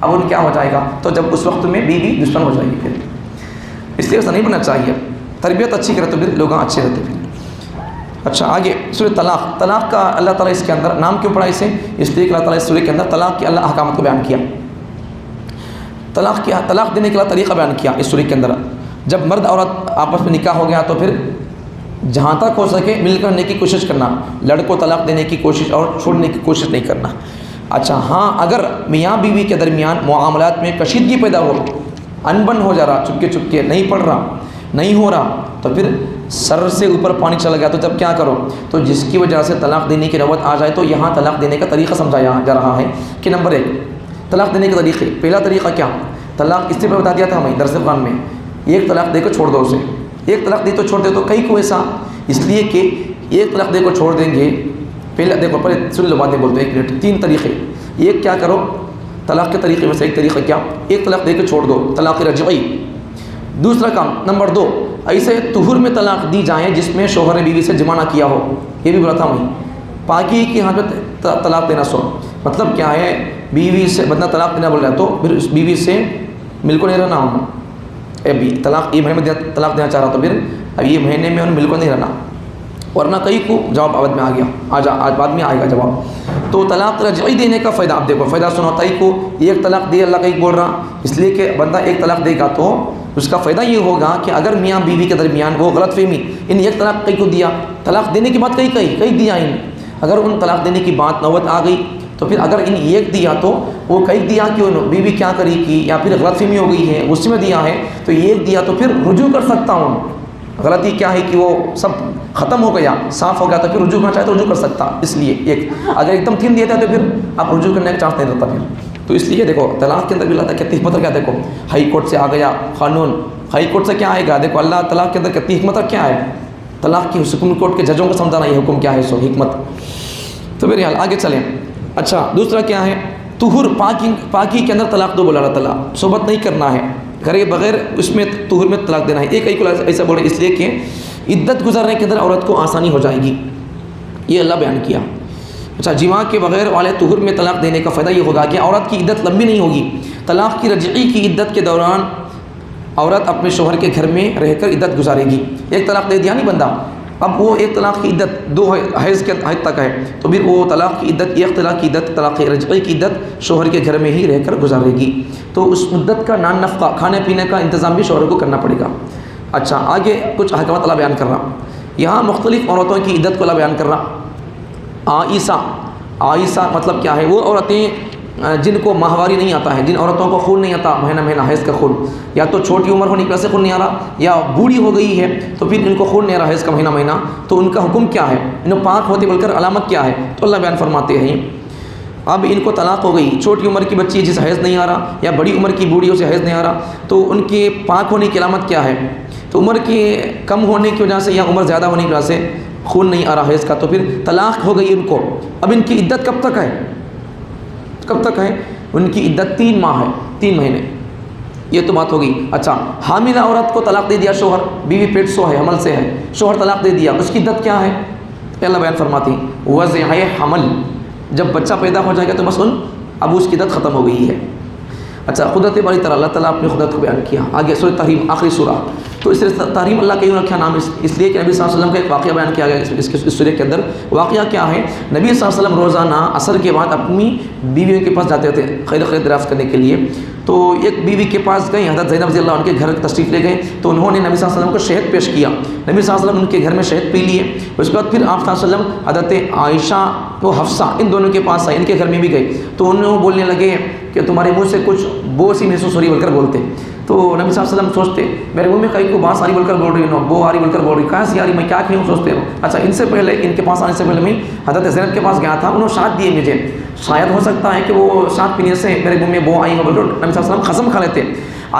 [SPEAKER 1] اب ان کیا ہو جائے گا تو جب اس وقت میں بیوی دشمن ہو جائے گی. پھر اس لیے ایسا نہیں بننا چاہیے، تربیت اچھی کرے تو پھر لوگ اچھے رہتے پھر. اچھا آگے سورہ طلاق کا اللہ تعالیٰ اس کے اندر نام کیوں پڑھا اسے؟ اس لیے کہ اللہ تعالیٰ اس سورہ کے اندر طلاق کی اللہ احکامات کو بیان کیا، طلاق دینے کا طریقہ بیان کیا اس سورہ کے اندر. جب مرد عورت آپس میں نکاح ہو گیا تو پھر جہاں تک ہو سکے مل کر رہنے کی کوشش کرنا، لڑکوں طلاق دینے کی کوشش اور چھوڑنے کی کوشش نہیں کرنا. اچھا ہاں اگر میاں بیوی کے درمیان معاملات میں کشیدگی پیدا ہو، انبن ہو جا رہا، چپکے چپکے نہیں پڑھ رہا، نہیں ہو رہا، تو پھر سر سے اوپر پانی چلا گیا تو جب کیا کرو؟ تو جس کی وجہ سے طلاق دینے کی نوبت آ جائے تو یہاں طلاق دینے کا طریقہ سمجھایا جا رہا ہے کہ نمبر 1 طلاق دینے کے طریقے. پہلا طریقہ کیا؟ طلاق اس سے بتا دیا تھا ہمیں درس قرآن میں، ایک طلاق دے کو چھوڑ دو اسے. ایک طلاق دے تو چھوڑ دے تو کئی کو ایسا، اس لیے کہ ایک طلاق دے کو چھوڑ دیں گے. پہلے دیکھو پہلے سن لو باتیں بولتے ہیں 1 منٹ. 3 طریقے. ایک کیا کرو طلاق کے طریقے میں سے ایک طریقہ کیا؟ ایک طلاق دے کے چھوڑ دو، طلاق رجعی. دوسرا کام نمبر 2 ایسے طہر میں طلاق دی جائیں جس میں شوہر نے بیوی سے جمع نہ کیا ہو. یہ بھی بولا تھا میں پاکی کی حالت طلاق دینا. سو مطلب کیا ہے؟ بیوی سے بدنا طلاق دینا بول رہا ہے تو پھر اس بیوی سے مل کو نہیں رہنا ہوں. ابھی طلاق یہ مہینے میں طلاق دینا چاہ رہا تو پھر اب یہ مہینے میں ان مل کو نہیں رہنا، ورنہ کئی کو جواب بعد میں آ گیا، آج بعد میں آئے گا جواب. تو طلاق رجعی دینے کا فائدہ آپ دیکھو، فائدہ سنو. کئی کو ایک طلاق دی اللہ کئی بول رہا اس لیے کہ بندہ ایک طلاق دے گا تو اس کا فائدہ یہ ہوگا کہ اگر میاں بیوی کے درمیان وہ غلط فہمی، ان ایک طلاق کئی کو دیا، طلاق دینے کی بات کئی دیا ان، اگر ان طلاق دینے کی بات نوبت آ گئی تو پھر اگر ان ایک دیا تو وہ کئی دیا کہ بیوی کیا کری کی یا پھر غلط فہمی ہو گئی ہے غصے میں دیا ہے تو ایک دیا تو پھر رجوع کر سکتا ہوں. غلطی کیا ہے کہ وہ سب ختم ہو گیا، صاف ہو گیا تو پھر رجوع کرنا چاہے تو رجوع کر سکتا. اس لیے ایک اگر ایک دم 3 دیتا ہے تو پھر آپ رجوع کرنے کا چانس نہیں رہتا پھر. تو اس لیے دیکھو طلاق کے اندر بھی اللہ تعالیٰ کتنی حکمت کیا دیکھو، ہائی کورٹ سے آ گیا قانون، ہائی کورٹ سے کیا آئے گا؟ دیکھو اللہ طلاق کے اندر کتنی حکمت کیا ہے، طلاق کی سپریم کورٹ کے ججوں کو سمجھانا یہ حکم کیا ہے، سو حکمت. تو میرے حال آگے چلیں. اچھا دوسرا کیا ہے؟ طہر پاکی کے اندر طلاق دو بولا اللہ تعالیٰ، صحبت نہیں کرنا ہے گھر کے بغیر، اس میں طہر میں طلاق دینا ہے. ایک کو ایسا بولے اس لیے کہ عدت گزارنے کے اندر عورت کو آسانی ہو جائے گی، یہ اللہ بیان کیا. اچھا جماع کے بغیر والے طہر میں طلاق دینے کا فائدہ یہ ہوگا کہ عورت کی عدت لمبی نہیں ہوگی. طلاق کی رجعی کی عدت کے دوران عورت اپنے شوہر کے گھر میں رہ کر عدت گزارے گی. ایک طلاق دے دیا نہیں بندہ، اب وہ ایک طلاق کی عدت 2 حیض کے حد تک ہے تو پھر وہ طلاق کی عدت، ایک طلاق کی عدت، طلاق رجعی کی عدت شوہر کے گھر میں ہی رہ کر گزارے گی. تو اس مدت کا نان نفقہ، کھانے پینے کا انتظام بھی شوہر کو کرنا پڑے گا. اچھا آگے کچھ احکامات اللہ بیان کر رہا، یہاں مختلف عورتوں کی عدت کو اللہ بیان کر رہا. عائسہ مطلب کیا ہے؟ وہ عورتیں جن کو ماہواری نہیں آتا ہے، جن عورتوں کو خون نہیں آتا مہینہ حیض کا خون، یا تو چھوٹی عمر ہونے کی وجہ سے خون نہیں آ رہا یا بوڑھی ہو گئی ہے تو پھر ان کو خون نہیں آ رہا حیض کا مہینہ، تو ان کا حکم کیا ہے؟ انہیں پاک ہوتے بول کر علامت کیا ہے؟ تو اللہ بیان فرماتے ہیں اب ان کو طلاق ہو گئی، چھوٹی عمر کی بچی جس حیض نہیں آ رہا یا بڑی عمر کی بوڑھی سے حیض نہیں آ رہا تو ان کے پاک ہونے کی علامت کیا ہے؟ تو عمر کے کم ہونے کی وجہ سے یا عمر زیادہ ہونے کی وجہ سے خون نہیں آ رہا حیض کا تو پھر طلاق ہو گئی ان کو. اب ان کی عدت کب تک ہے؟ ان کی عدت 3 ماہ ہے، 3 مہینے. یہ تو بات ہو گئی. اچھا حاملہ عورت کو طلاق دے دیا شوہر، بیوی پیٹ سو ہے، حمل سے ہے، شوہر طلاق دے دیا، اس کی عدت کیا ہے؟ اللہ بیان فرماتی وضع حمل، جب بچہ پیدا ہو جائے گا تو بس اب اس کی عدت ختم ہو گئی ہے. اچھا قدرت باری طرح اللہ تعالیٰ اپنی قدرت کو بیان کیا. آگے سورہ تحریم آخری سورہ تو اس طرح تحریم اللہ کا یوں رکھا نام اس لیے کہ نبی صلی اللہ علیہ وسلم کا ایک واقعہ بیان کیا گیا اس سورہ کے اندر۔ واقعہ کیا ہے؟ نبی صلی اللہ علیہ وسلم روزانہ عصر کے بعد اپنی بیویوں کے پاس جاتے تھے خیر دریافت کرنے کے لیے۔ تو ایک بیوی کے پاس گئے، حضرت زینب رضی اللہ عنہ کے گھر تشریف لے گئے، تو انہوں نے نبی صلی اللہ علیہ وسلم کو شہد پیش کیا۔ نبی صلی اللہ علیہ وسلم ان کے گھر میں شہد پی لیے۔ اس کے بعد پھر آپ صلی اللہ علیہ وسلم حضرت عائشہ و حفصہ ان دونوں کے پاس آئے، ان کے گھر میں بھی گئے، تو انہوں بولنے لگے کہ تمہارے منہ سے کچھ بو سی محسوس ہو رہی بول کر بولتے۔ تو نبی صلی اللہ علیہ وسلم سوچتے میرے منہ میں کئی کو بات ساری بول کر بول رہی ہوں، بو آ رہی بول کر بول رہی، کہاں سے آ رہی، میں کیا کھیوں سوچتے ہوں۔ اچھا ان سے پہلے، ان کے پاس آنے سے پہلے میں حضرت زینب کے پاس گیا تھا، انہوں نے شاد دیے مجھے، شاید ہو سکتا ہے کہ وہ شاد پینے سے میرے منہ میں بو آئی ہو بول کر نبی صلی اللہ علیہ وسلم قسم کھا لیتے،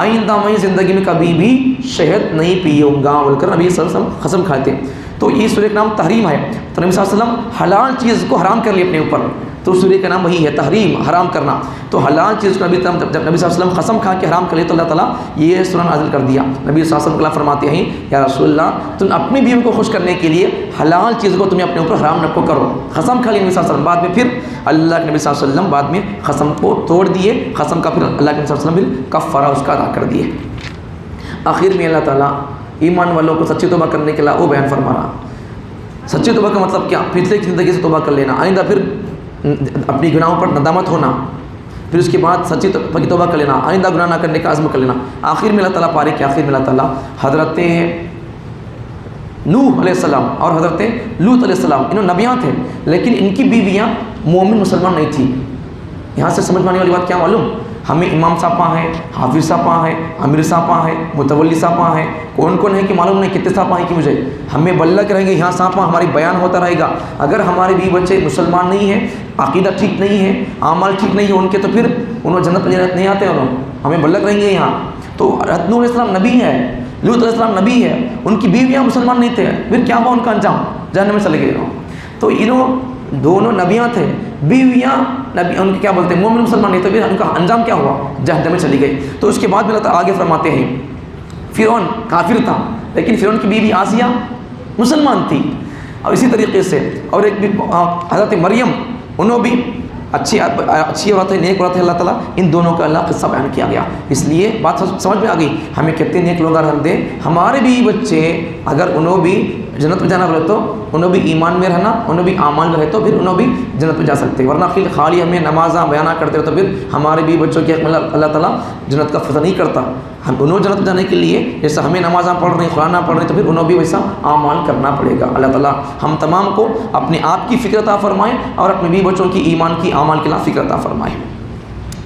[SPEAKER 1] آئندہ میں زندگی میں کبھی بھی شہد نہیں پیوں گا بول کر نبی صلی اللہ علیہ وسلم قسم کھاتے۔ تو یہ سورہ کا نام تحریم ہے۔ تو نبی صلی اللہ علیہ وسلم حلال چیز کو حرام کر لی اپنے اوپر، تو سورہ کا نام وہی ہے تحریم، حرام کرنا۔ تو حلال چیز کو جب نبی صلی اللہ علیہ وسلم قسم کھا کے حرام کر لیا تو اللہ تعالیٰ یہ سورہ نازل کر دیا۔ نبی صلی اللہ علیہ وسلم فرماتے ہیں یا رسول اللہ تم اپنی بیوی کو خوش کرنے کے لیے حلال چیز کو تمہیں اپنے اوپر حرام نہ کرو، قسم کھا لی نبی صلی اللہ علیہ وسلم۔ بعد میں پھر اللہ کے نبی صلی اللہ علیہ وسلم بعد میں قسم کو توڑ دیے، قسم کا پھر اللہ کے نبی صلی اللہ علیہ وسلم پھر کفارہ اس کا ادا کر دیے۔ آخر میں اللہ تعالیٰ ایمان والوں کو سچی توبہ کرنے کے لیے وہ بیان فرما رہا۔ سچی توبہ کا مطلب کیا؟ پچھلے کی زندگی سے توبہ کر لینا، آئندہ پھر اپنی گناہوں پر ندامت ہونا، پھر اس کے بعد سچی توبہ کر لینا، آئندہ گناہ نہ کرنے کا عزم کر لینا۔ آخر میں اللہ تعالیٰ پارے کہ آخر میں اللہ تعالیٰ حضرت نوح علیہ السلام اور حضرت لوط علیہ السلام انہوں نبیاں تھے، لیکن ان کی بیویاں مومن مسلمان نہیں تھیں۔ یہاں سے سمجھ میں آنے والی بات کیا معلوم؟ ہمیں امام صاحب پاں ہیں، حافظ صاحب پاں ہیں، امیر صاحب پاں ہیں، متولی صاحب پاں ہیں، کون کون ہے کہ معلوم نہیں کتنے صاحب پاں ہیں کہ مجھے، ہمیں بلّہ کے رہیں گے یہاں صاحب پاں، ہماری بیان ہوتا رہے گا۔ اگر ہمارے بھی بچے مسلمان نہیں ہیں، عقیدہ ٹھیک نہیں ہے، اعمال ٹھیک نہیں ہے ان کے، تو پھر انہوں جنت نہیں آتے، انہوں ہمیں بلّہ رہیں گے یہاں۔ تو حضرت نوح علیہ السلام نبی ہے، لوط علیہ السلام نبی ہے، ان کی بیویاں مسلمان نہیں تھے، پھر کیا ہوا ان کا انجام؟ جہنم میں چلے گئے۔ تو انہوں دونوں نبیاں تھے، بیویاں نبی ان کے کیا بولتے ہیں مومن مسلمان نہیں، تو پھر ان کا انجام کیا ہوا؟ جہنم میں چلی گئی۔ تو اس کے بعد اللہ تعالیٰ آگے فرماتے ہیں فرعون کافر تھا، لیکن فرعون کی بیوی آسیہ مسلمان تھی، اور اسی طریقے سے اور ایک بھی حضرت مریم، انہوں بھی اچھی عورت ہے، نیک عورت ہے، اللہ تعالیٰ ان دونوں کا اللہ قصہ بیان کیا گیا۔ اس لیے بات سمجھ میں آ گئی، ہمیں کتنے نیک لوگ اگر ہم دیں، ہمارے بھی بچے اگر انہوں بھی جنت میں جانا بولے تو انہوں بھی ایمان میں رہنا، انہوں بھی اعمال میں رہے تو پھر انہوں بھی جنت میں جا سکتے، ورنہ خالی ہمیں نمازاں بیانہ کرتے رہے تو پھر ہمارے بھی بچوں کے حق میں اللہ تعالیٰ جنت کا فضل نہیں کرتا۔ ہم انہوں جنت میں جانے کے لیے جیسا ہمیں نمازاں پڑھ رہے ہیں، قرآن پڑھ رہے ہیں، تو پھر انہوں بھی ویسا اعمال کرنا پڑے گا۔ اللہ تعالیٰ ہم تمام کو اپنے آپ کی فکر عطا فرمائے اور اپنے بھی بچوں کی ایمان کی اعمال کے لیے فکر عطا فرمائے۔